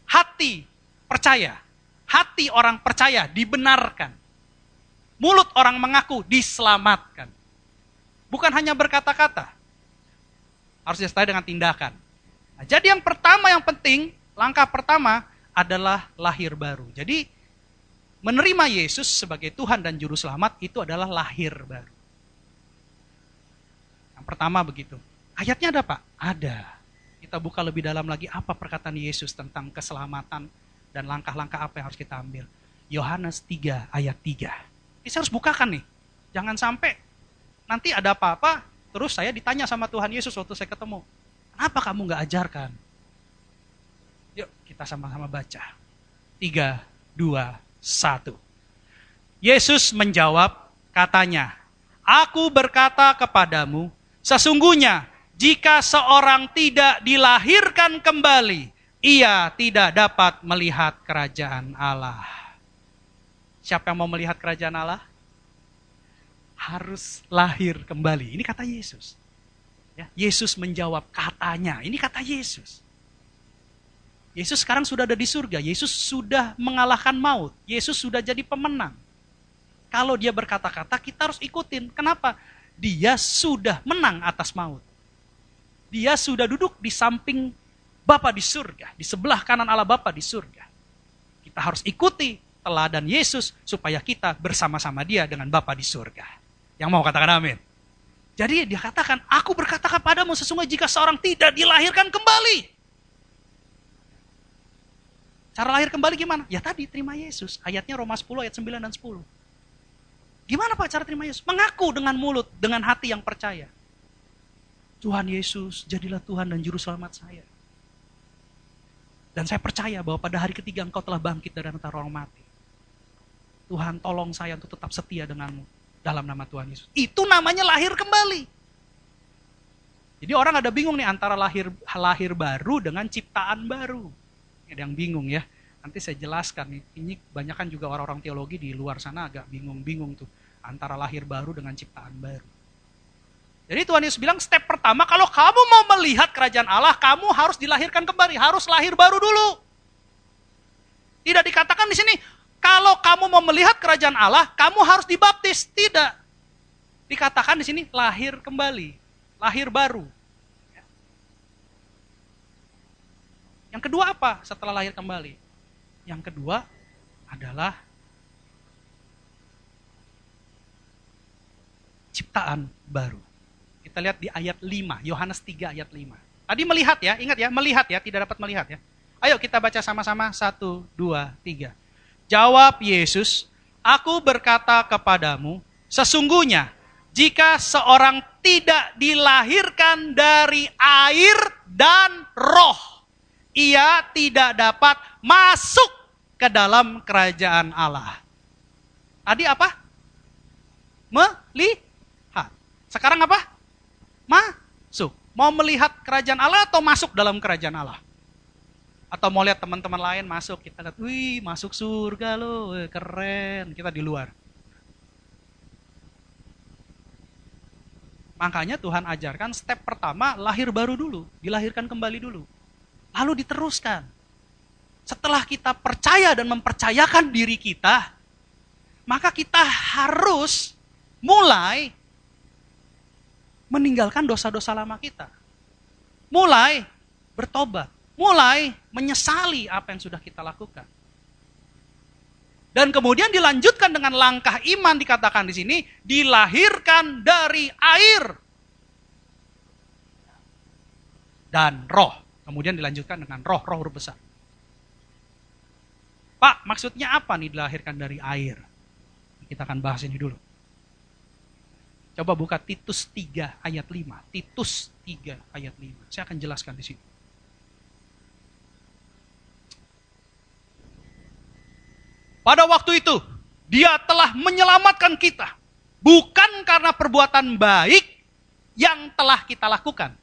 hati percaya. Hati orang percaya dibenarkan. Mulut orang mengaku diselamatkan. Bukan hanya berkata-kata. Harus disertai dengan tindakan. Nah, jadi yang pertama yang penting, langkah pertama adalah lahir baru. Jadi menerima Yesus sebagai Tuhan dan Juru Selamat itu adalah lahir baru. Yang pertama begitu. Ayatnya ada Pak? Ada. Kita buka lebih dalam lagi apa perkataan Yesus tentang keselamatan dan langkah-langkah apa yang harus kita ambil. Yohanes 3 ayat 3. Ini saya harus bukakan nih. Jangan sampai nanti ada apa-apa, terus saya ditanya sama Tuhan Yesus waktu saya ketemu. Kenapa kamu gak ajarkan? Yuk kita sama-sama baca. 3, 2, 1. Yesus menjawab, katanya, Aku berkata kepadamu, sesungguhnya jika seorang tidak dilahirkan kembali, ia tidak dapat melihat kerajaan Allah. Siapa yang mau melihat kerajaan Allah? Harus lahir kembali. Ini kata Yesus. Ya, Yesus menjawab katanya. Ini kata Yesus. Yesus sekarang sudah ada di surga. Yesus sudah mengalahkan maut. Yesus sudah jadi pemenang. Kalau dia berkata-kata, kita harus ikutin. Kenapa? Dia sudah menang atas maut. Dia sudah duduk di samping Bapa di surga, di sebelah kanan Allah Bapa di surga. Kita harus ikuti teladan Yesus supaya kita bersama-sama dia dengan Bapa di surga. Yang mau katakan amin. Jadi dia katakan, aku berkata kepadamu sesungguhnya jika seorang tidak dilahirkan kembali. Cara lahir kembali gimana? Ya tadi terima Yesus. Ayatnya Roma 10 ayat 9 dan 10. Gimana Pak cara terima Yesus? Mengaku dengan mulut, dengan hati yang percaya. Tuhan Yesus, jadilah Tuhan dan Juru Selamat saya. Dan saya percaya bahwa pada hari ketiga Engkau telah bangkit dari antara orang mati. Tuhan tolong saya untuk tetap setia denganmu dalam nama Tuhan Yesus. Itu namanya lahir kembali. Jadi orang ada bingung nih antara lahir baru dengan ciptaan baru. Ada yang bingung ya. Nanti saya jelaskan nih. Ini banyak kan juga orang-orang teologi di luar sana agak bingung-bingung tuh. Antara lahir baru dengan ciptaan baru. Jadi Tuhan Yesus bilang step pertama kalau kamu mau melihat kerajaan Allah, kamu harus dilahirkan kembali, harus lahir baru dulu. Tidak dikatakan di sini, kalau kamu mau melihat kerajaan Allah, kamu harus dibaptis. Tidak. Dikatakan di sini lahir kembali, lahir baru. Yang kedua apa setelah lahir kembali? Yang kedua adalah ciptaan baru. Kita lihat di ayat 5, Yohanes 3 ayat 5. Tadi melihat ya, ingat ya, melihat ya, tidak dapat melihat ya. Ayo kita baca sama-sama, 1, 2, 3. Jawab Yesus, aku berkata kepadamu, sesungguhnya jika seorang tidak dilahirkan dari air dan roh, ia tidak dapat masuk ke dalam kerajaan Allah. Tadi apa? Melihat. Sekarang apa? Masuk. Mau melihat kerajaan Allah atau masuk dalam kerajaan Allah? Atau mau lihat teman-teman lain masuk, kita lihat, wih masuk surga loh, keren, kita di luar. Makanya Tuhan ajarkan step pertama lahir baru dulu, dilahirkan kembali dulu. Lalu diteruskan. Setelah kita percaya dan mempercayakan diri kita, maka kita harus mulai meninggalkan dosa-dosa lama kita. Mulai bertobat. Mulai menyesali apa yang sudah kita lakukan. Dan kemudian dilanjutkan dengan langkah iman dikatakan di sini, dilahirkan dari air dan roh. Kemudian dilanjutkan dengan roh huruf besar. Pak, maksudnya apa nih dilahirkan dari air? Kita akan bahas ini dulu. Coba buka Titus 3 ayat 5. Titus 3 ayat 5. Saya akan jelaskan di sini. Pada waktu itu, dia telah menyelamatkan kita Bukan karena perbuatan baik yang telah kita lakukan.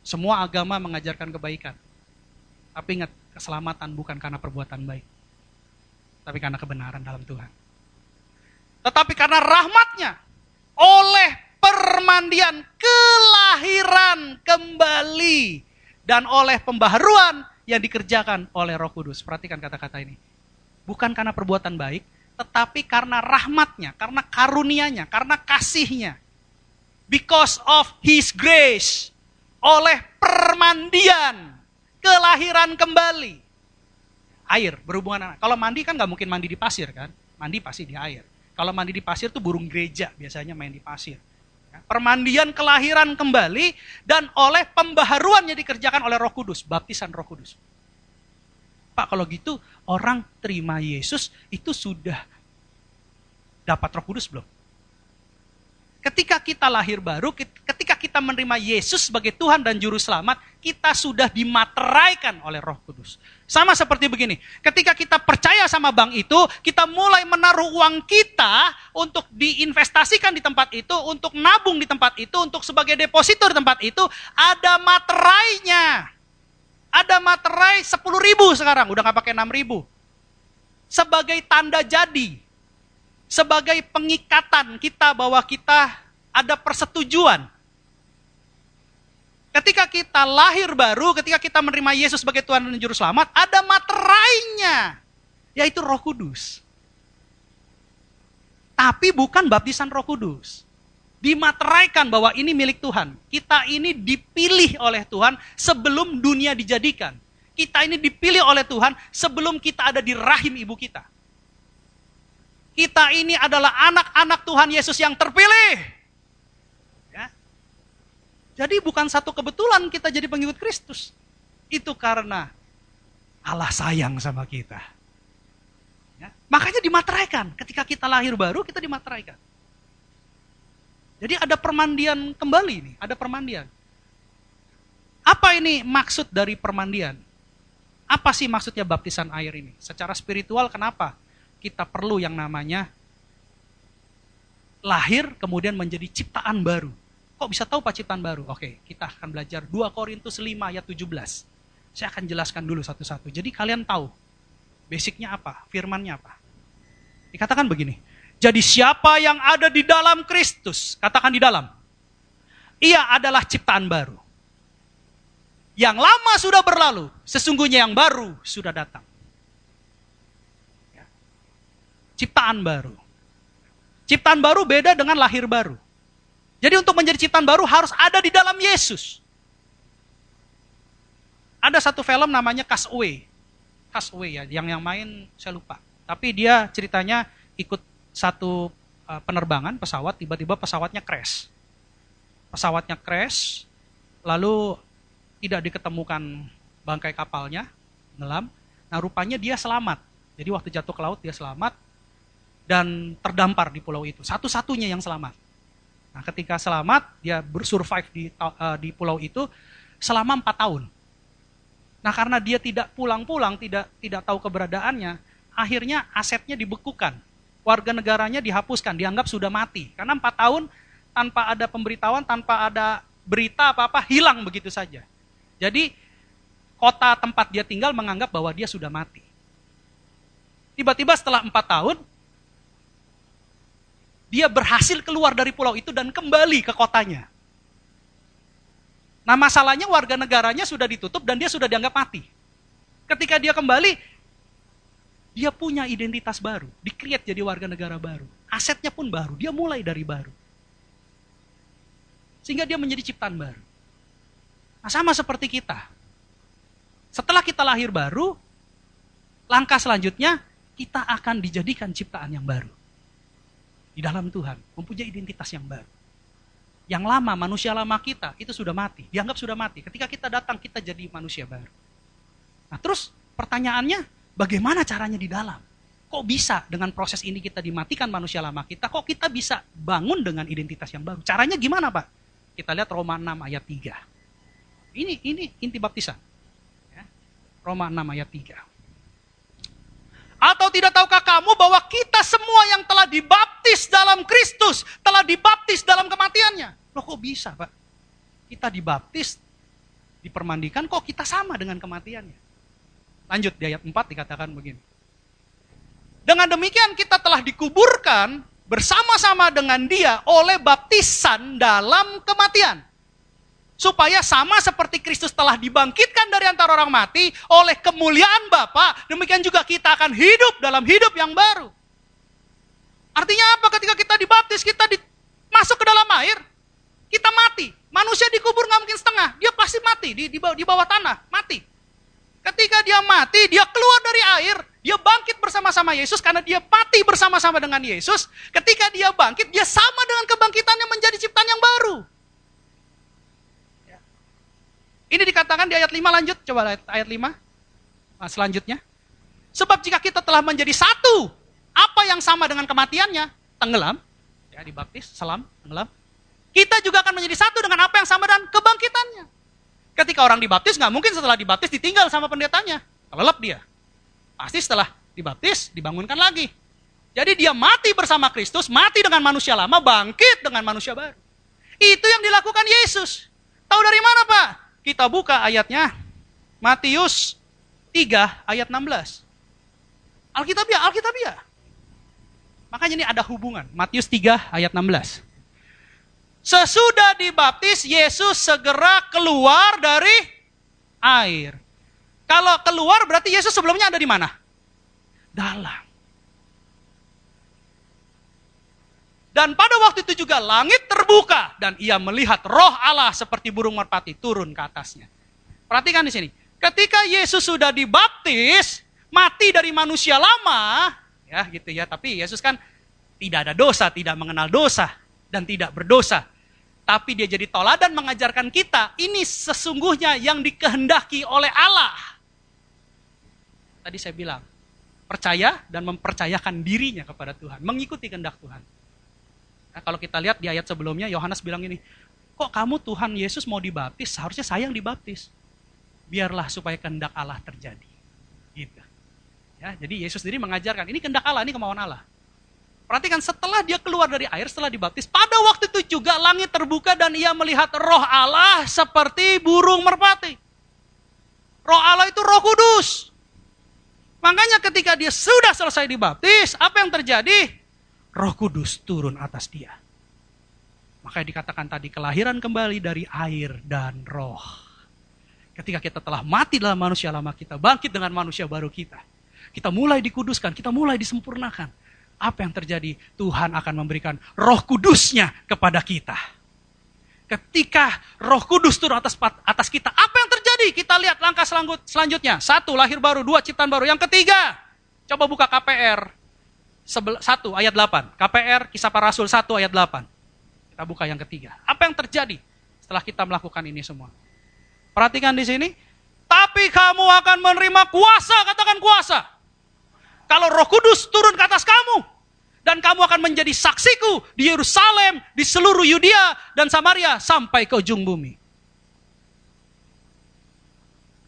Semua agama mengajarkan kebaikan. Tapi ingat, keselamatan bukan karena perbuatan baik. Tapi karena kebenaran dalam Tuhan. Tetapi karena rahmatnya, oleh permandian, kelahiran kembali, dan oleh pembaharuan yang dikerjakan oleh Roh Kudus. Perhatikan kata-kata ini. Bukan karena perbuatan baik, tetapi karena rahmatnya, karena karunianya, karena kasihnya. Because of His grace. Oleh permandian, kelahiran kembali. Air, berhubungan. Kalau mandi kan nggak mungkin mandi di pasir kan. Mandi pasti di air. Kalau mandi di pasir tuh burung gereja biasanya main di pasir. Permandian kelahiran kembali dan oleh pembaharuan yang dikerjakan oleh Roh Kudus, baptisan Roh Kudus. Pak, kalau gitu orang terima Yesus itu sudah dapat Roh Kudus belum? Ketika kita lahir baru, ketika kita menerima Yesus sebagai Tuhan dan Juru Selamat, kita sudah dimateraikan oleh Roh Kudus. Sama seperti begini, ketika kita percaya sama bank itu, kita mulai menaruh uang kita untuk diinvestasikan di tempat itu, untuk nabung di tempat itu, untuk sebagai depositor di tempat itu, ada materainya. Ada materai 10.000 sekarang, udah gak pakai 6.000. Sebagai tanda jadi. Sebagai pengikatan kita bahwa kita ada persetujuan. Ketika kita lahir baru, ketika kita menerima Yesus sebagai Tuhan dan Juru Selamat, ada materainya, yaitu Roh Kudus. Tapi bukan baptisan Roh Kudus. Dimateraikan bahwa ini milik Tuhan. Kita ini dipilih oleh Tuhan sebelum dunia dijadikan. Kita ini dipilih oleh Tuhan sebelum kita ada di rahim ibu kita. Kita ini adalah anak-anak Tuhan Yesus yang terpilih. Ya. Jadi bukan satu kebetulan kita jadi pengikut Kristus. Itu karena Allah sayang sama kita. Ya. Makanya dimateraikan. Ketika kita lahir baru, kita dimateraikan. Jadi ada permandian kembali nih, ada permandian. Apa ini maksud dari permandian? Apa sih maksudnya baptisan air ini? Secara spiritual kenapa kita perlu yang namanya lahir kemudian menjadi ciptaan baru? Kok bisa tahu Pak ciptaan baru? Oke, kita akan belajar 2 Korintus 5 ayat 17. Saya akan jelaskan dulu satu-satu. Jadi kalian tahu basicnya apa, firmannya apa. Dikatakan begini, jadi siapa yang ada di dalam Kristus, katakan di dalam, ia adalah ciptaan baru. Yang lama sudah berlalu, sesungguhnya yang baru sudah datang. Ciptaan baru. Ciptaan baru beda dengan lahir baru. Jadi untuk menjadi ciptaan baru harus ada di dalam Yesus. Ada satu film namanya Castaway. Castaway ya, yang main saya lupa. Tapi dia ceritanya ikut satu penerbangan pesawat, tiba-tiba pesawatnya crash. Pesawatnya crash, lalu tidak diketemukan bangkai kapalnya, tenggelam. Nah rupanya dia selamat. Jadi waktu jatuh ke laut dia selamat dan terdampar di pulau itu. Satu-satunya yang selamat. Nah ketika selamat, dia bersurvive di pulau itu selama 4 tahun. Nah karena dia tidak pulang-pulang, tidak tahu keberadaannya, akhirnya asetnya dibekukan. Warga negaranya dihapuskan, dianggap sudah mati. Karena 4 tahun tanpa ada pemberitahuan, tanpa ada berita apa-apa, hilang begitu saja. Jadi kota tempat dia tinggal menganggap bahwa dia sudah mati. Tiba-tiba setelah 4 tahun, dia berhasil keluar dari pulau itu dan kembali ke kotanya. Nah masalahnya warga negaranya sudah ditutup dan dia sudah dianggap mati. Ketika dia kembali, dia punya identitas baru, di-create jadi warga negara baru. Asetnya pun baru, dia mulai dari baru. Sehingga dia menjadi ciptaan baru. Nah sama seperti kita. Setelah kita lahir baru, langkah selanjutnya, kita akan dijadikan ciptaan yang baru. Di dalam Tuhan, mempunyai identitas yang baru. Yang lama, manusia lama kita, itu sudah mati. Dianggap sudah mati. Ketika kita datang, kita jadi manusia baru. Nah terus pertanyaannya, bagaimana caranya di dalam? Kok bisa dengan proses ini kita dimatikan manusia lama kita, kok kita bisa bangun dengan identitas yang baru? Caranya gimana Pak? Kita lihat Roma 6 ayat 3. Ini inti baptisan. Ya. Roma 6 ayat 3. Atau tidak tahukah kamu bahwa kita semua yang telah dibaptis dalam Kristus, telah dibaptis dalam kematiannya? Loh kok bisa, Pak? Kita dibaptis, dipermandikan, kok kita sama dengan kematiannya? Lanjut di ayat 4 dikatakan begini. Dengan demikian kita telah dikuburkan bersama-sama dengan dia oleh baptisan dalam kematian. Supaya sama seperti Kristus telah dibangkitkan dari antara orang mati oleh kemuliaan Bapa, demikian juga kita akan hidup dalam hidup yang baru. Artinya apa? Ketika kita dibaptis, kita masuk ke dalam air, kita mati. Manusia dikubur nggak mungkin setengah, dia pasti mati di bawah tanah, mati. Ketika dia mati, dia keluar dari air, dia bangkit bersama-sama Yesus karena dia mati bersama-sama dengan Yesus. Ketika dia bangkit, dia sama dengan kebangkitannya menjadi ciptaan yang baru. Ini dikatakan di ayat 5, lanjut, coba ayat 5. Nah, selanjutnya. Sebab jika kita telah menjadi satu, apa yang sama dengan kematiannya? Tenggelam, ya dibaptis, selam, tenggelam. Kita juga akan menjadi satu dengan apa yang sama dengan kebangkitannya. Ketika orang dibaptis, nggak mungkin setelah dibaptis ditinggal sama pendetanya. Kelelep dia. Pasti setelah dibaptis, dibangunkan lagi. Jadi dia mati bersama Kristus, mati dengan manusia lama, bangkit dengan manusia baru. Itu yang dilakukan Yesus. Tahu dari mana, Pak? Kita buka ayatnya, Matius 3 ayat 16. Alkitabiah. Makanya ini ada hubungan. Matius 3 ayat 16. Sesudah dibaptis, Yesus segera keluar dari air. Kalau keluar berarti Yesus sebelumnya ada di mana? Dalam. Dan pada waktu itu juga langit terbuka dan ia melihat Roh Allah seperti burung merpati turun ke atasnya. Perhatikan di sini. Ketika Yesus sudah dibaptis, mati dari manusia lama, ya gitu ya. Tapi Yesus kan tidak ada dosa, tidak mengenal dosa dan tidak berdosa. Tapi dia jadi teladan mengajarkan kita, ini sesungguhnya yang dikehendaki oleh Allah. Tadi saya bilang, percaya dan mempercayakan dirinya kepada Tuhan, mengikuti kehendak Tuhan. Nah, kalau kita lihat di ayat sebelumnya, Yohanes bilang ini, kok kamu Tuhan Yesus mau dibaptis, seharusnya saya yang dibaptis. Biarlah supaya kehendak Allah terjadi. Gitu. Ya, jadi Yesus sendiri mengajarkan, ini kehendak Allah, ini kemauan Allah. Perhatikan, setelah dia keluar dari air, setelah dibaptis, pada waktu itu juga langit terbuka dan ia melihat Roh Allah seperti burung merpati. Roh Allah itu Roh Kudus. Makanya ketika dia sudah selesai dibaptis, apa yang terjadi? Roh Kudus turun atas dia. Makanya dikatakan tadi kelahiran kembali dari air dan roh. Ketika kita telah mati dalam manusia lama kita, bangkit dengan manusia baru kita. Kita mulai dikuduskan, kita mulai disempurnakan. Apa yang terjadi? Tuhan akan memberikan Roh Kudusnya kepada kita. Ketika Roh Kudus turun atas kita, apa yang terjadi? Kita lihat langkah selanjutnya. 1, lahir baru. 2, ciptaan baru. Yang ketiga, coba buka KPR 1 ayat 8. KPR Kisah Para Rasul 1 ayat 8. Kita buka yang ketiga. Apa yang terjadi setelah kita melakukan ini semua? Perhatikan di sini. Tapi kamu akan menerima kuasa, katakan kuasa. Kalau Roh Kudus turun ke atas kamu. Dan kamu akan menjadi saksiku di Yerusalem, di seluruh Yudea dan Samaria sampai ke ujung bumi.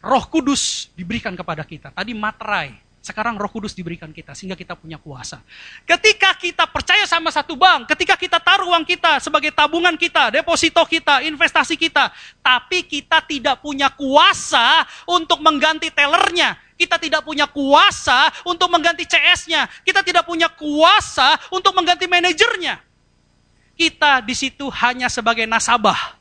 Roh Kudus diberikan kepada kita. Tadi materai. Sekarang Roh Kudus diberikan kita sehingga kita punya kuasa. Ketika kita percaya sama satu bank, ketika kita taruh uang kita sebagai tabungan kita, deposito kita, investasi kita, tapi kita tidak punya kuasa untuk mengganti tellernya, kita tidak punya kuasa untuk mengganti CS-nya, kita tidak punya kuasa untuk mengganti manajernya. Kita di situ hanya sebagai nasabah.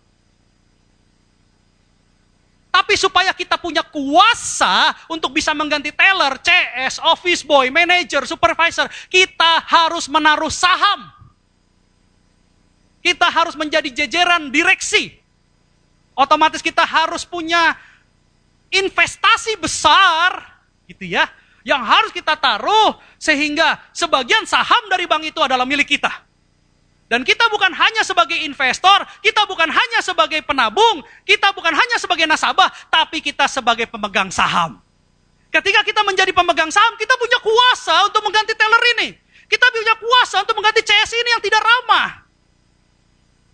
Tapi supaya kita punya kuasa untuk bisa mengganti teller, CS, office boy, manager, supervisor, kita harus menaruh saham. Kita harus menjadi jajaran direksi. Otomatis kita harus punya investasi besar, gitu ya, yang harus kita taruh sehingga sebagian saham dari bank itu adalah milik kita. Dan kita bukan hanya sebagai investor, kita bukan hanya sebagai penabung, kita bukan hanya sebagai nasabah, tapi kita sebagai pemegang saham. Ketika kita menjadi pemegang saham, kita punya kuasa untuk mengganti teller ini. Kita punya kuasa untuk mengganti CS ini yang tidak ramah.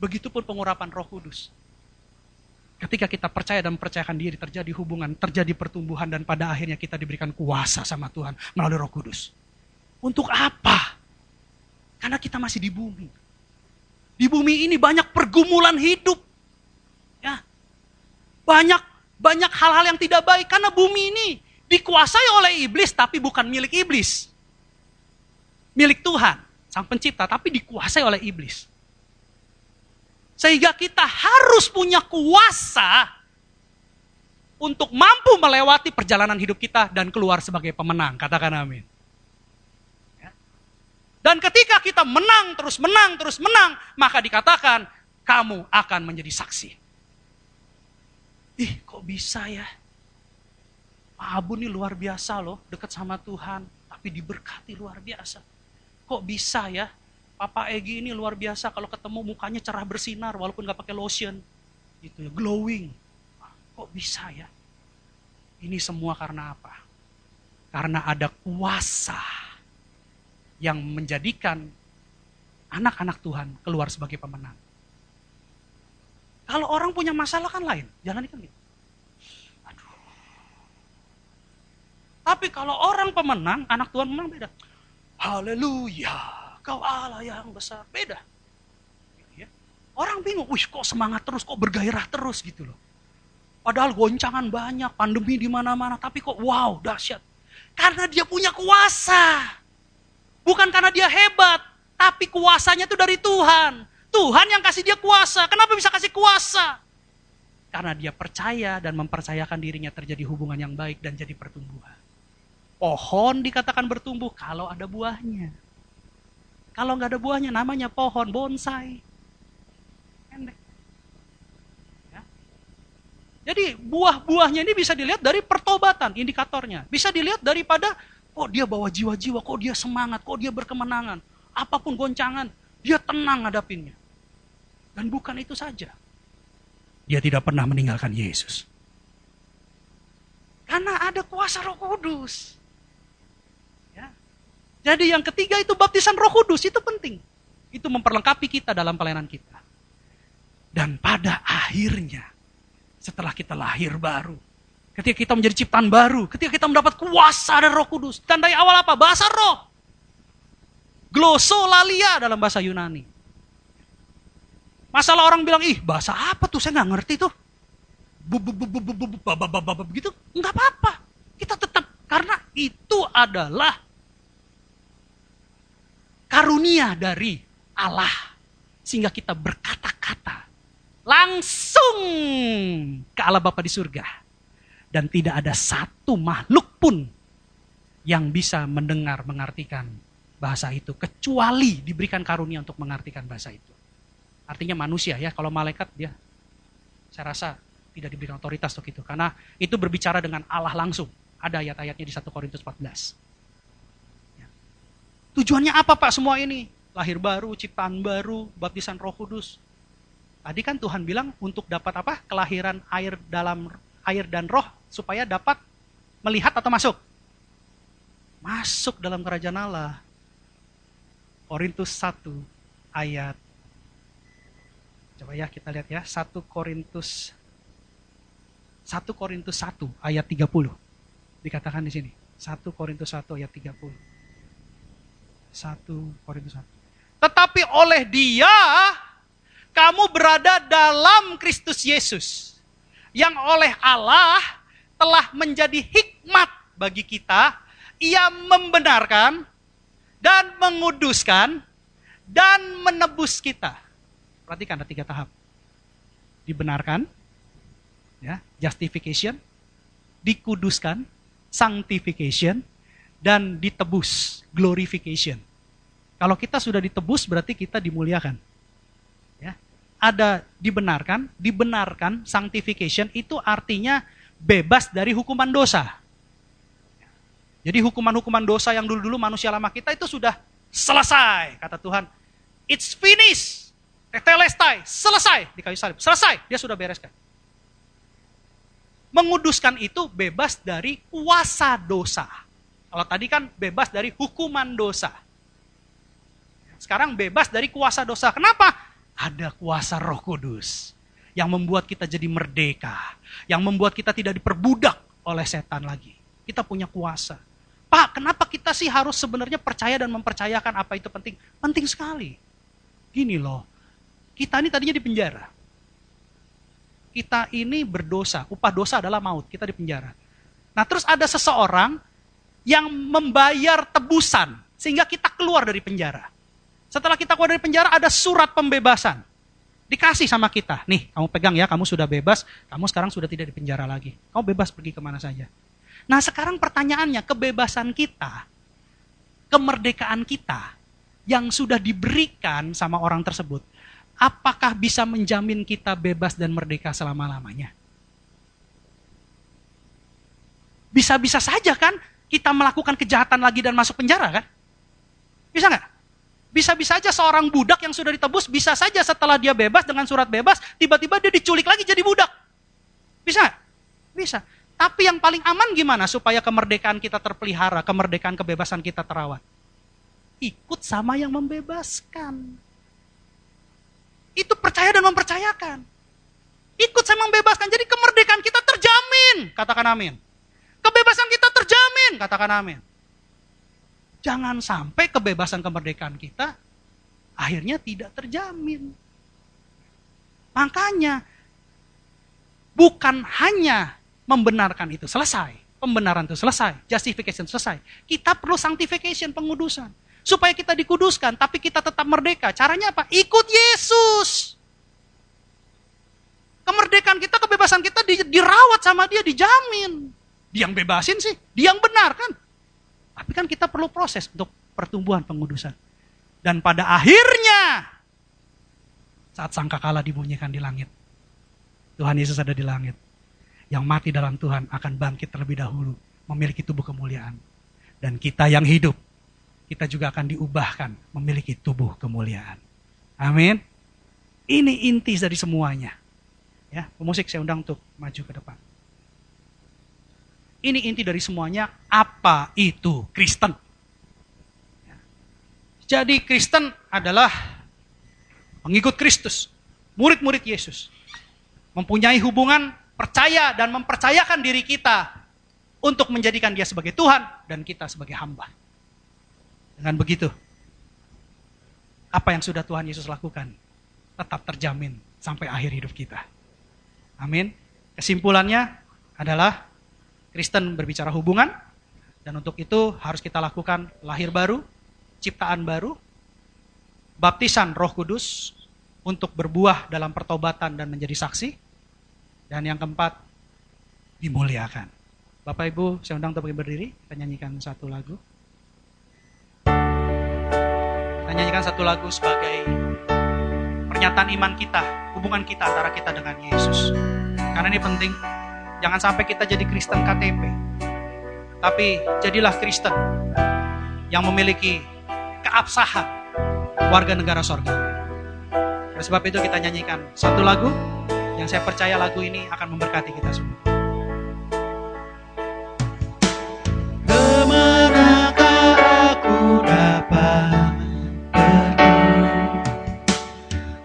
Begitupun pengurapan Roh Kudus. Ketika kita percaya dan mempercayakan diri, terjadi hubungan, terjadi pertumbuhan, dan pada akhirnya kita diberikan kuasa sama Tuhan melalui Roh Kudus. Untuk apa? Karena kita masih di bumi. Di bumi ini banyak pergumulan hidup. Ya. Banyak hal-hal yang tidak baik karena bumi ini dikuasai oleh iblis tapi bukan milik iblis. Milik Tuhan, Sang Pencipta, tapi dikuasai oleh iblis. Sehingga kita harus punya kuasa untuk mampu melewati perjalanan hidup kita dan keluar sebagai pemenang. Katakan amin. Ya. Dan ketika kita menang, terus menang, maka dikatakan kamu akan menjadi saksi. Ih, kok bisa ya? Pak Abu nih luar biasa loh, dekat sama Tuhan, tapi diberkati luar biasa. Kok bisa ya? Papa Egi ini luar biasa, kalau ketemu mukanya cerah bersinar walaupun gak pakai lotion. Gitu ya, glowing. Kok bisa ya? Ini semua karena apa? Karena ada kuasa yang menjadikan anak-anak Tuhan keluar sebagai pemenang. Kalau orang punya masalah kan lain, jalan kan gitu. Aduh. Tapi kalau orang pemenang, anak Tuhan pemenang beda. Haleluya, kau Allah yang besar, beda. Ya. Orang bingung, wih kok semangat terus, kok bergairah terus gitu loh. Padahal goncangan banyak, pandemi di mana-mana, tapi kok wow, dahsyat. Karena dia punya kuasa. Bukan karena dia hebat, tapi kuasanya itu dari Tuhan. Tuhan yang kasih dia kuasa. Kenapa bisa kasih kuasa? Karena dia percaya dan mempercayakan dirinya terjadi hubungan yang baik dan jadi pertumbuhan. Pohon dikatakan bertumbuh kalau ada buahnya. Kalau nggak ada buahnya namanya pohon bonsai. Pendek. Ya. Jadi buah-buahnya ini bisa dilihat dari pertobatan, indikatornya. Bisa dilihat daripada kok dia bawa jiwa-jiwa, kok dia semangat, kok dia berkemenangan. Apapun goncangan, dia tenang ngadapinnya. Dan bukan itu saja. Dia tidak pernah meninggalkan Yesus. Karena ada kuasa Roh Kudus. Ya. Jadi yang ketiga itu baptisan Roh Kudus, itu penting. Itu memperlengkapi kita dalam pelayanan kita. Dan pada akhirnya, setelah kita lahir baru, ketika kita menjadi ciptaan baru, ketika kita mendapat kuasa dari Roh Kudus, tandai awal apa? Bahasa roh. Glossolalia dalam bahasa Yunani. Masalah orang bilang, ih bahasa apa tuh, saya gak ngerti tuh. Begitu, nggak apa-apa. Kita tetap, karena itu adalah karunia dari Allah. Sehingga kita berkata-kata langsung ke Allah Bapa di surga. Dan tidak ada satu makhluk pun yang bisa mendengar, mengartikan bahasa itu. Kecuali diberikan karunia untuk mengartikan bahasa itu. Artinya manusia ya, kalau malaikat dia, saya rasa tidak diberikan otoritas untuk itu. Karena itu berbicara dengan Allah langsung. Ada ayat-ayatnya di 1 Korintus 14. Ya. Tujuannya apa Pak semua ini? Lahir baru, ciptaan baru, baptisan Roh Kudus. Tadi kan Tuhan bilang untuk dapat apa? Kelahiran air dan roh supaya dapat melihat atau masuk? Masuk dalam kerajaan Allah. Korintus 1 ayat. Coba ya kita lihat ya, 1 Korintus 1 ayat 30. Dikatakan di sini. 1 Korintus 1 ayat 30. 1 Korintus 1. Tetapi oleh Dia kamu berada dalam Kristus Yesus, yang oleh Allah telah menjadi hikmat bagi kita. Ia membenarkan dan menguduskan dan menebus kita. Perhatikan ada 3 tahap. Dibenarkan, ya, justification, dikuduskan, sanctification, dan ditebus, glorification. Kalau kita sudah ditebus berarti kita dimuliakan. Ya. Ada dibenarkan, sanctification itu artinya bebas dari hukuman dosa. Jadi hukuman-hukuman dosa yang dulu-dulu manusia lama kita itu sudah selesai, kata Tuhan. It's finished. Tetelestai, selesai di kayu salib. Selesai, dia sudah bereskan. Menguduskan itu bebas dari kuasa dosa. Kalau tadi kan bebas dari hukuman dosa. Sekarang bebas dari kuasa dosa. Kenapa? Ada kuasa Roh Kudus yang membuat kita jadi merdeka, yang membuat kita tidak diperbudak oleh setan lagi. Kita punya kuasa. Pak, kenapa kita sih harus sebenarnya percaya dan mempercayakan apa itu penting? Penting sekali. Gini loh, kita ini tadinya di penjara. Kita ini berdosa, upah dosa adalah maut, kita di penjara. Nah terus ada seseorang yang membayar tebusan, sehingga kita keluar dari penjara. Setelah kita keluar dari penjara ada surat pembebasan. Dikasih sama kita, nih kamu pegang ya, kamu sudah bebas, kamu sekarang sudah tidak di penjara lagi. Kamu bebas pergi kemana saja. Nah sekarang pertanyaannya, kebebasan kita, kemerdekaan kita, yang sudah diberikan sama orang tersebut, apakah bisa menjamin kita bebas dan merdeka selama-lamanya? Bisa-bisa saja kan kita melakukan kejahatan lagi dan masuk penjara kan? Bisa nggak? Bisa-bisa aja seorang budak yang sudah ditebus, bisa saja setelah dia bebas dengan surat bebas, tiba-tiba dia diculik lagi jadi budak. Bisa nggak? Bisa. Tapi yang paling aman gimana supaya kemerdekaan kita terpelihara, kemerdekaan kebebasan kita terawat? Ikut sama yang membebaskan. Itu percaya dan mempercayakan. Ikut sama membebaskan, jadi kemerdekaan kita terjamin. Katakan amin. Kebebasan kita terjamin. Katakan amin. Jangan sampai kebebasan kemerdekaan kita akhirnya tidak terjamin. Makanya bukan hanya membenarkan itu selesai, pembenaran itu selesai, justification selesai. Kita perlu sanctification, pengudusan. Supaya kita dikuduskan, tapi kita tetap merdeka. Caranya apa? Ikut Yesus. Kemerdekaan kita, kebebasan kita dirawat sama dia, dijamin. Dia yang bebasin sih, dia yang benar kan. Tapi kan kita perlu proses untuk pertumbuhan pengudusan. Dan pada akhirnya, saat sangkakala dibunyikan di langit, Tuhan Yesus ada di langit. Yang mati dalam Tuhan akan bangkit terlebih dahulu, memiliki tubuh kemuliaan. Dan kita yang hidup, kita juga akan diubahkan memiliki tubuh kemuliaan. Amin. Ini inti dari semuanya. Ya, pemusik saya undang untuk maju ke depan. Ini inti dari semuanya, apa itu Kristen? Jadi Kristen adalah pengikut Kristus, murid-murid Yesus. Mempunyai hubungan percaya dan mempercayakan diri kita untuk menjadikan dia sebagai Tuhan dan kita sebagai hamba. Dengan begitu, apa yang sudah Tuhan Yesus lakukan tetap terjamin sampai akhir hidup kita. Amin. Kesimpulannya adalah Kristen berbicara hubungan, dan untuk itu harus kita lakukan lahir baru, ciptaan baru, baptisan Roh Kudus untuk berbuah dalam pertobatan dan menjadi saksi, dan yang keempat, dimuliakan. Bapak Ibu, saya undang untuk berdiri, kita nyanyikan satu lagu. Kita nyanyikan satu lagu sebagai pernyataan iman kita, hubungan kita antara kita dengan Yesus. Karena ini penting, jangan sampai kita jadi Kristen KTP. Tapi jadilah Kristen yang memiliki keabsahan warga negara sorga. Oleh sebab itu kita nyanyikan satu lagu yang saya percaya lagu ini akan memberkati kita semua. Kemanakah aku dapat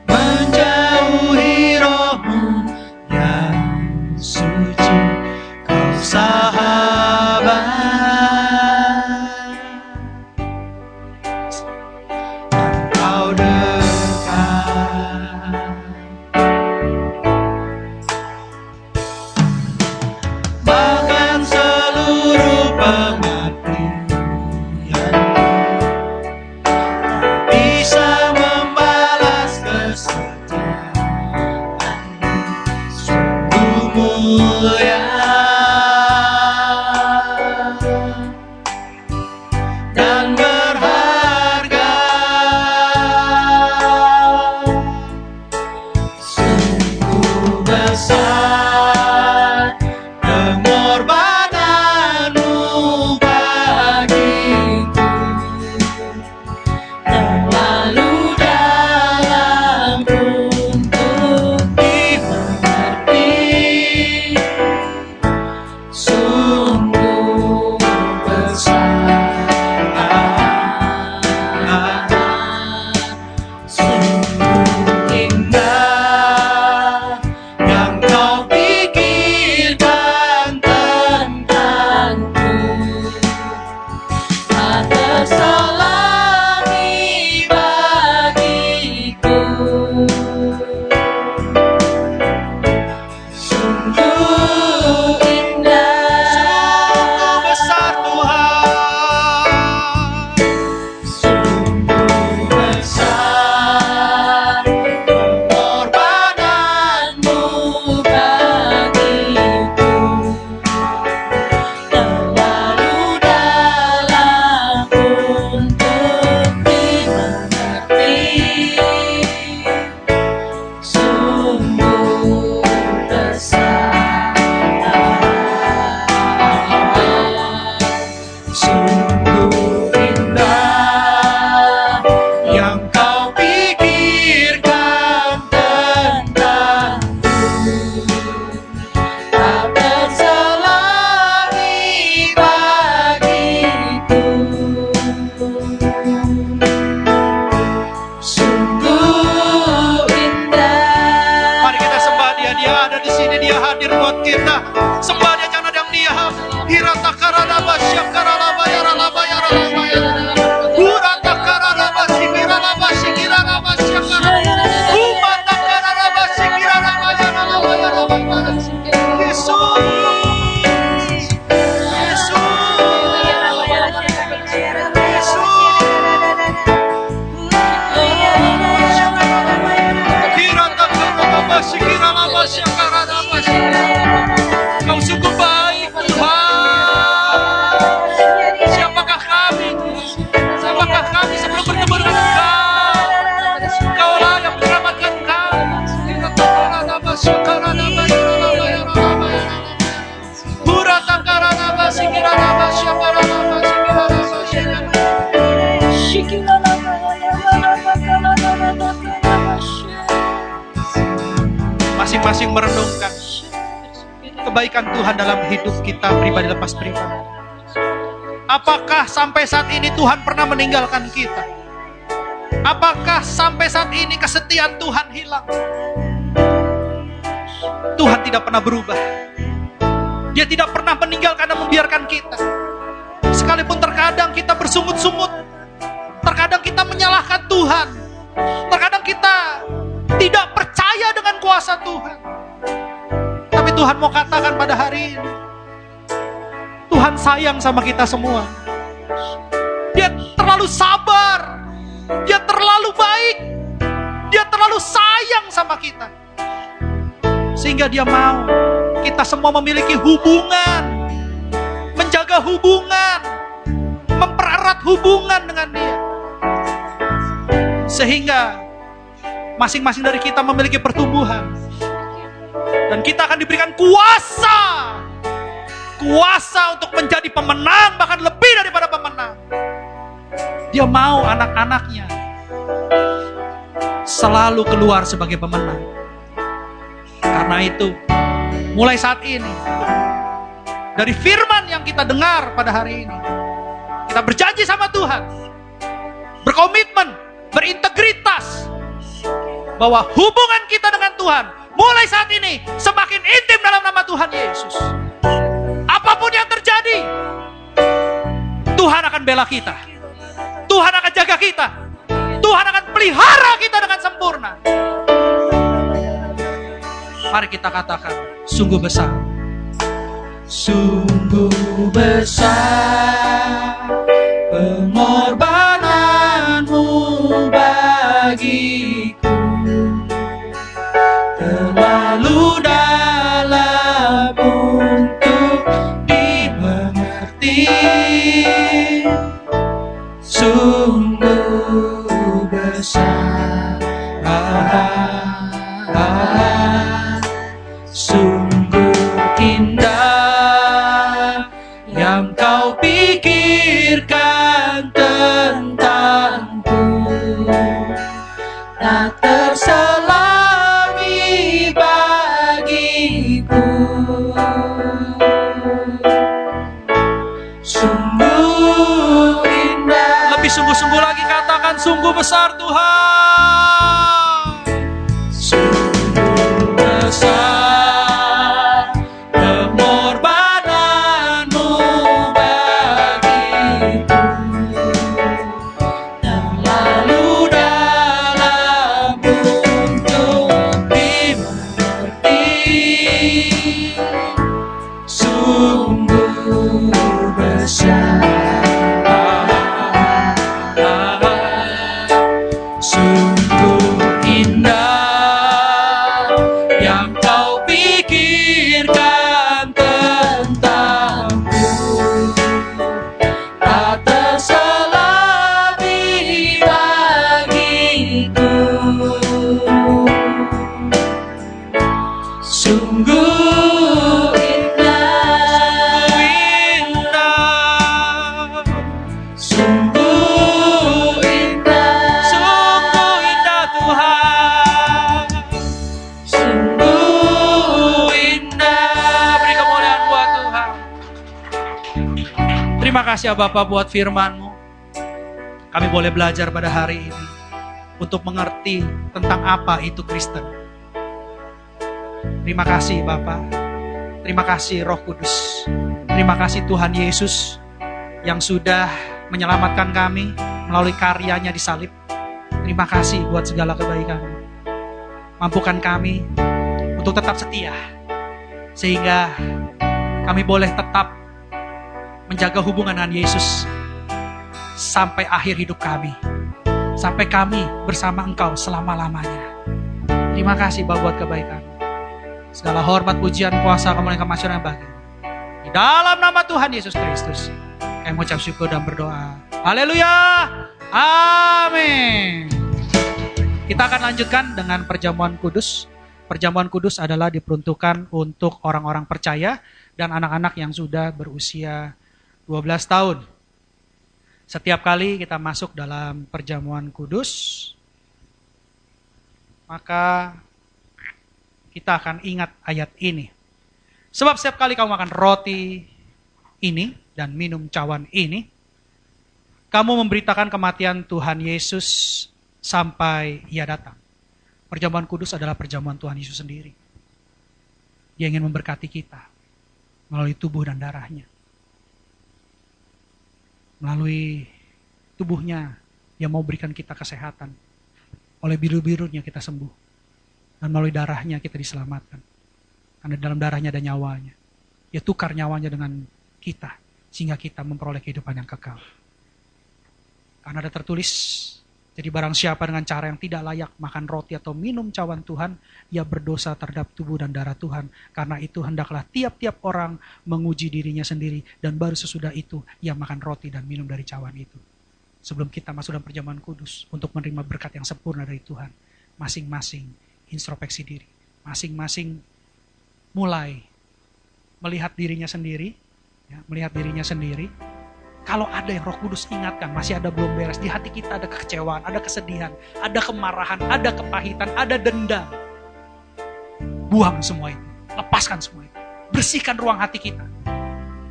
menjauhi rohmu yang suci, kau sahabat, kau dekat, bahkan seluruh pengabdian bisa membalas kesetiaan, sungguh mulia dan berharga, sungguh besar pengorbananmu bagiku, terlalu dalam untuk dimengerti. Sungguh besar Tuhan. Sungguh besar pengorbananmu bagiku, terlalu dalam untuk dimengerti. Sungguh besar, sungguh indah yang kau pikirkan tentangku, tak terselami bagiku. Sungguh indah. Mari kita sembah Dia. Dia ada di sini. Dia hadir buat kita. Sembah Dia, jangan ada yang Dia. Hirata karalaba syakaralaba yaralaba yaralaba yaralaba. Hurata karalaba sikiralaba sikiralaba syakaralaba. Umata karalaba sikiralaba yaralaba yaralaba. Yesus. Yesus. Hirata karalaba sikiralaba syakaralaba. Kau sungguh baik Tuhan. Siapakah kami Tuhan? Siapakah kami sebelum bertemu dengan Engkau? Engkaulah yang menyelamatkan kami. Hirata karalaba syakaralaba yaralaba yaralaba yaralaba. Hurata karalaba sikiralaba syakaralaba sikiralaba syakaralaba. Masing-masing merenungkan kebaikan Tuhan dalam hidup kita pribadi lepas pribadi. Apakah sampai saat ini Tuhan pernah meninggalkan kita? Apakah sampai saat ini kesetiaan Tuhan hilang? Tuhan tidak pernah berubah. Dia tidak pernah meninggalkan dan membiarkan kita. Sekalipun terkadang kita bersungut-sungut, terkadang kita menyalahkan Tuhan, terkadang kita tidak percaya dengan kuasa Tuhan. Tapi Tuhan mau katakan pada hari ini, Tuhan sayang sama kita semua. Dia terlalu sabar, Dia terlalu baik, Dia terlalu sayang sama kita. Sehingga Dia mau kita semua memiliki hubungan, menjaga hubungan, mempererat hubungan dengan Dia. Sehingga masing-masing dari kita memiliki pertumbuhan. Dan kita akan diberikan kuasa untuk menjadi pemenang, bahkan lebih daripada pemenang. Dia mau anak-anaknya selalu keluar sebagai pemenang. Karena itu, mulai saat ini, dari firman yang kita dengar pada hari ini, kita berjanji sama Tuhan, berkomitmen, berintegritas, bahwa hubungan kita dengan Tuhan mulai saat ini semakin intim dalam nama Tuhan Yesus. Apapun yang terjadi, Tuhan akan bela kita, Tuhan akan jaga kita, Tuhan akan pelihara kita dengan sempurna. Mari kita katakan, sungguh besar, sungguh besar pengorbananmu bagiku, terlalu dalam untuk dimengerti. Sungguh besar, sungguh indah yang kau pikirkan tentangku, tak terselami bagiku. Sungguh indah. Lebih sungguh-sungguh lagi katakan, sungguh besar Tuhan. Sungguh besar pengorbananmu bagiku, terlalu dalam untuk dimengerti. Terima kasih ya Bapak buat firman-Mu. Kami boleh belajar pada hari ini untuk mengerti tentang apa itu Kristen. Terima kasih Bapak. Terima kasih Roh Kudus. Terima kasih Tuhan Yesus yang sudah menyelamatkan kami melalui karyanya di salib. Terima kasih buat segala kebaikan. Mampukan kami untuk tetap setia, sehingga kami boleh tetap menjaga hubungan dengan Yesus sampai akhir hidup kami. Sampai kami bersama Engkau selama-lamanya. Terima kasih Bapak buat kebaikan. Segala hormat, pujian, kuasa, kemuliaan, kemasyuran yang bagi. Di dalam nama Tuhan Yesus Kristus, kami mengucap syukur dan berdoa. Haleluya. Amin. Kita akan lanjutkan dengan perjamuan kudus. Perjamuan kudus adalah diperuntukkan untuk orang-orang percaya dan anak-anak yang sudah berusia 12 tahun. Setiap kali kita masuk dalam perjamuan kudus, maka kita akan ingat ayat ini. Sebab setiap kali kamu makan roti ini dan minum cawan ini, kamu memberitakan kematian Tuhan Yesus sampai Ia datang. Perjamuan kudus adalah perjamuan Tuhan Yesus sendiri. Dia ingin memberkati kita melalui tubuh dan darahnya. Melalui tubuhnya, Dia mau berikan kita kesehatan. Oleh biru-birunya kita sembuh. Dan melalui darahnya kita diselamatkan. Karena dalam darahnya ada nyawanya. Dia tukar nyawanya dengan kita. Sehingga kita memperoleh kehidupan yang kekal. Karena ada tertulis, jadi barang siapa dengan cara yang tidak layak makan roti atau minum cawan Tuhan, ia berdosa terhadap tubuh dan darah Tuhan. Karena itu hendaklah tiap-tiap orang menguji dirinya sendiri. Dan baru sesudah itu, ia makan roti dan minum dari cawan itu. Sebelum kita masuk dalam perjamuan kudus, untuk menerima berkat yang sempurna dari Tuhan, masing-masing introspeksi diri. Masing-masing mulai melihat dirinya sendiri, ya, melihat dirinya sendiri. Kalau ada yang Roh Kudus ingatkan, masih ada belum beres, di hati kita ada kekecewaan, ada kesedihan, ada kemarahan, ada kepahitan, ada dendam. Buang semua itu, lepaskan semua itu. Bersihkan ruang hati kita,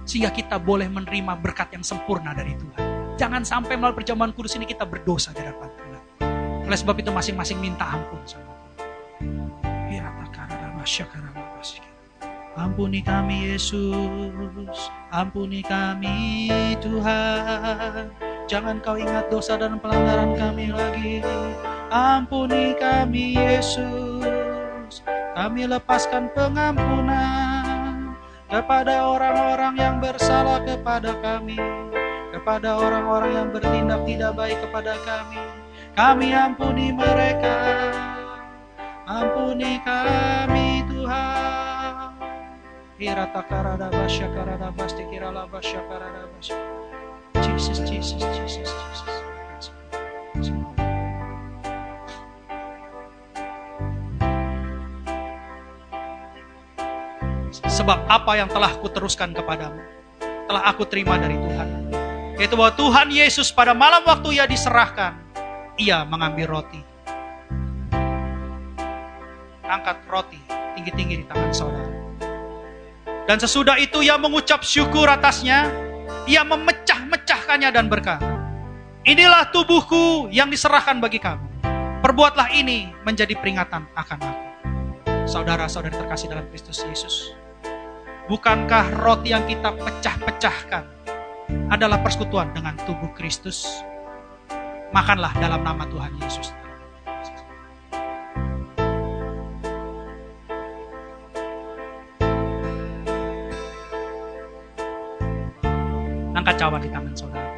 sehingga kita boleh menerima berkat yang sempurna dari Tuhan. Jangan sampai melalui perjamuan kudus ini kita berdosa di hadapan Tuhan. Oleh sebab itu masing-masing minta ampun sama Tuhan. Ampuni kami Yesus, ampuni kami Tuhan. Jangan kau ingat dosa dan pelanggaran kami lagi. Ampuni kami Yesus, kami lepaskan pengampunan kepada orang-orang yang bersalah kepada kami, kepada orang-orang yang bertindak tidak baik kepada kami. Kami ampuni mereka, ampuni kami Tuhan. Jesus, Jesus, Jesus, Jesus. Sebab apa yang telah kuteruskan kepadamu, telah aku terima dari Tuhan. Yaitu bahwa Tuhan Yesus pada malam waktu Ia diserahkan, Ia mengambil roti. Angkat roti tinggi-tinggi di tangan saudara. Dan sesudah itu Ia mengucap syukur atasnya, Ia memecah-mecahkannya dan berkata, inilah tubuhku yang diserahkan bagi kamu. Perbuatlah ini menjadi peringatan akan aku. Saudara-saudari terkasih dalam Kristus Yesus, bukankah roti yang kita pecah-pecahkan adalah persekutuan dengan tubuh Kristus? Makanlah dalam nama Tuhan Yesus. Angkat cawan di tangan saudara.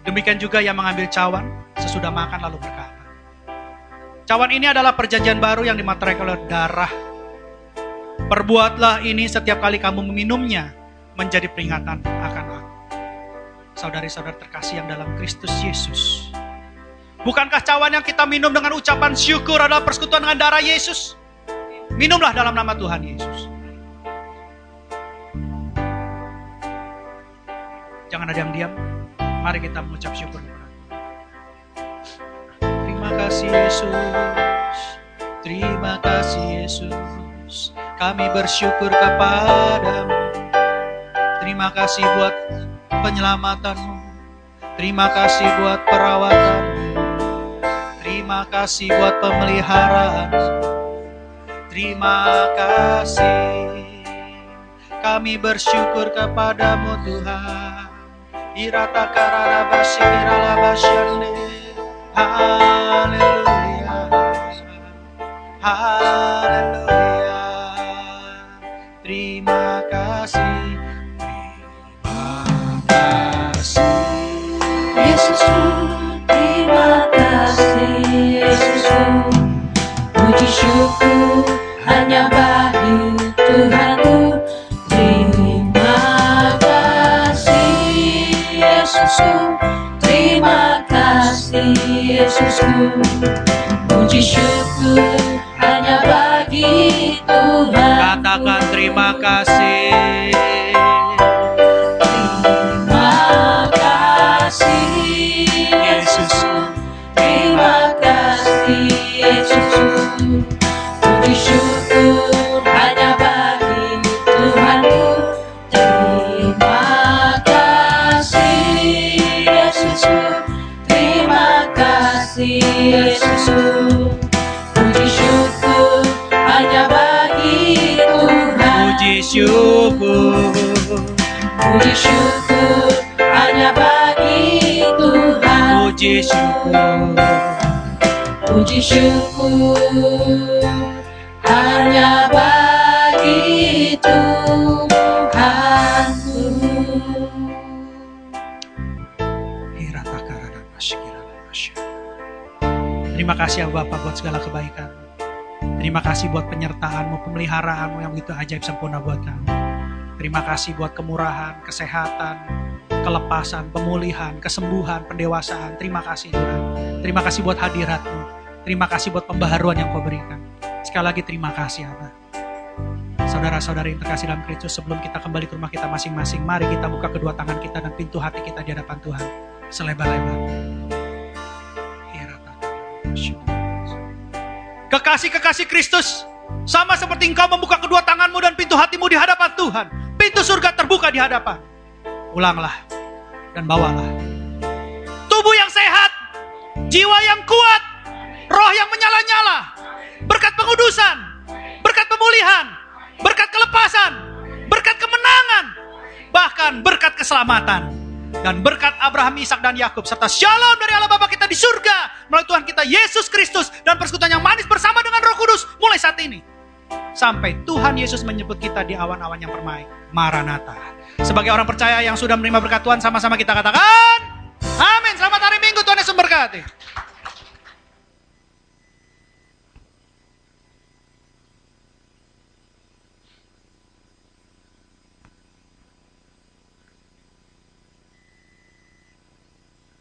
Demikian juga yang mengambil cawan sesudah makan lalu berkata, cawan ini adalah perjanjian baru yang dimateraikan oleh darah. Perbuatlah ini setiap kali kamu meminumnya menjadi peringatan akan aku. Saudari-saudari terkasih yang dalam Kristus Yesus, bukankah cawan yang kita minum dengan ucapan syukur adalah persekutuan dengan darah Yesus? Minumlah dalam nama Tuhan Yesus. Jangan ada yang diam. Mari kita mengucap syukur. Terima kasih Yesus. Terima kasih Yesus. Kami bersyukur kepadamu. Terima kasih buat penyelamatan-Mu. Terima kasih buat perawatan-Mu. Terima kasih buat pemeliharaan. Terima kasih. Kami bersyukur kepadamu Tuhan. Irata karada basikirala basyande. Haleluya. Haleluya. Terima kasih. Terima kasih. Yesusku, terima kasih Yesusku. Puji syukur hanya bagi Tuhanku. Terima kasih Yesusku. Terima kasih Yesusku. Puji syukur hanya bagi Tuhan. Katakan terima kasih. Terima kasih Yesusku. Terima kasih Yesusku. Puji syukur hanya bagi Tuhanku. Terima kasih Yesusku. Terima kasih Yesusku. Puji syukur hanya bagi Tuhan. Puji syukur. Puji syukur hanya bagi Tuhan. Puji syukur. Puji syukur hanya bagi Tuhanku. Terima kasih ya Bapak buat segala kebaikan. Terima kasih buat penyertaan-Mu, pemeliharaan-Mu yang begitu ajaib sempurna buat kami. Terima kasih buat kemurahan, kesehatan, kelepasan, pemulihan, kesembuhan, pendewasaan. Terima kasih Tuhan. Terima kasih buat hadirat-Mu. Terima kasih buat pembaharuan yang Kau berikan. Sekali lagi terima kasih Allah. Saudara-saudari yang terkasih dalam Kristus, sebelum kita kembali ke rumah kita masing-masing, mari kita buka kedua tangan kita dan pintu hati kita di hadapan Tuhan selebar-lebar. Kekasih-kekasih Kristus, sama seperti engkau membuka kedua tanganmu dan pintu hatimu di hadapan Tuhan, pintu surga terbuka di hadapan. Ulanglah dan bawalah tubuh yang sehat, jiwa yang kuat, roh yang menyala-nyala, berkat pengudusan, berkat pemulihan, berkat kelepasan, berkat kemenangan, bahkan berkat keselamatan, dan berkat Abraham, Ishak dan Yakub, serta shalom dari Allah Bapa kita di surga melalui Tuhan kita Yesus Kristus, dan persekutuan yang manis bersama dengan Roh Kudus mulai saat ini sampai Tuhan Yesus menyebut kita di awan-awan yang permai. Maranatha. Sebagai orang percaya yang sudah menerima berkat Tuhan, sama-sama kita katakan amin. Selamat hari Minggu, Tuhan Yesus memberkati.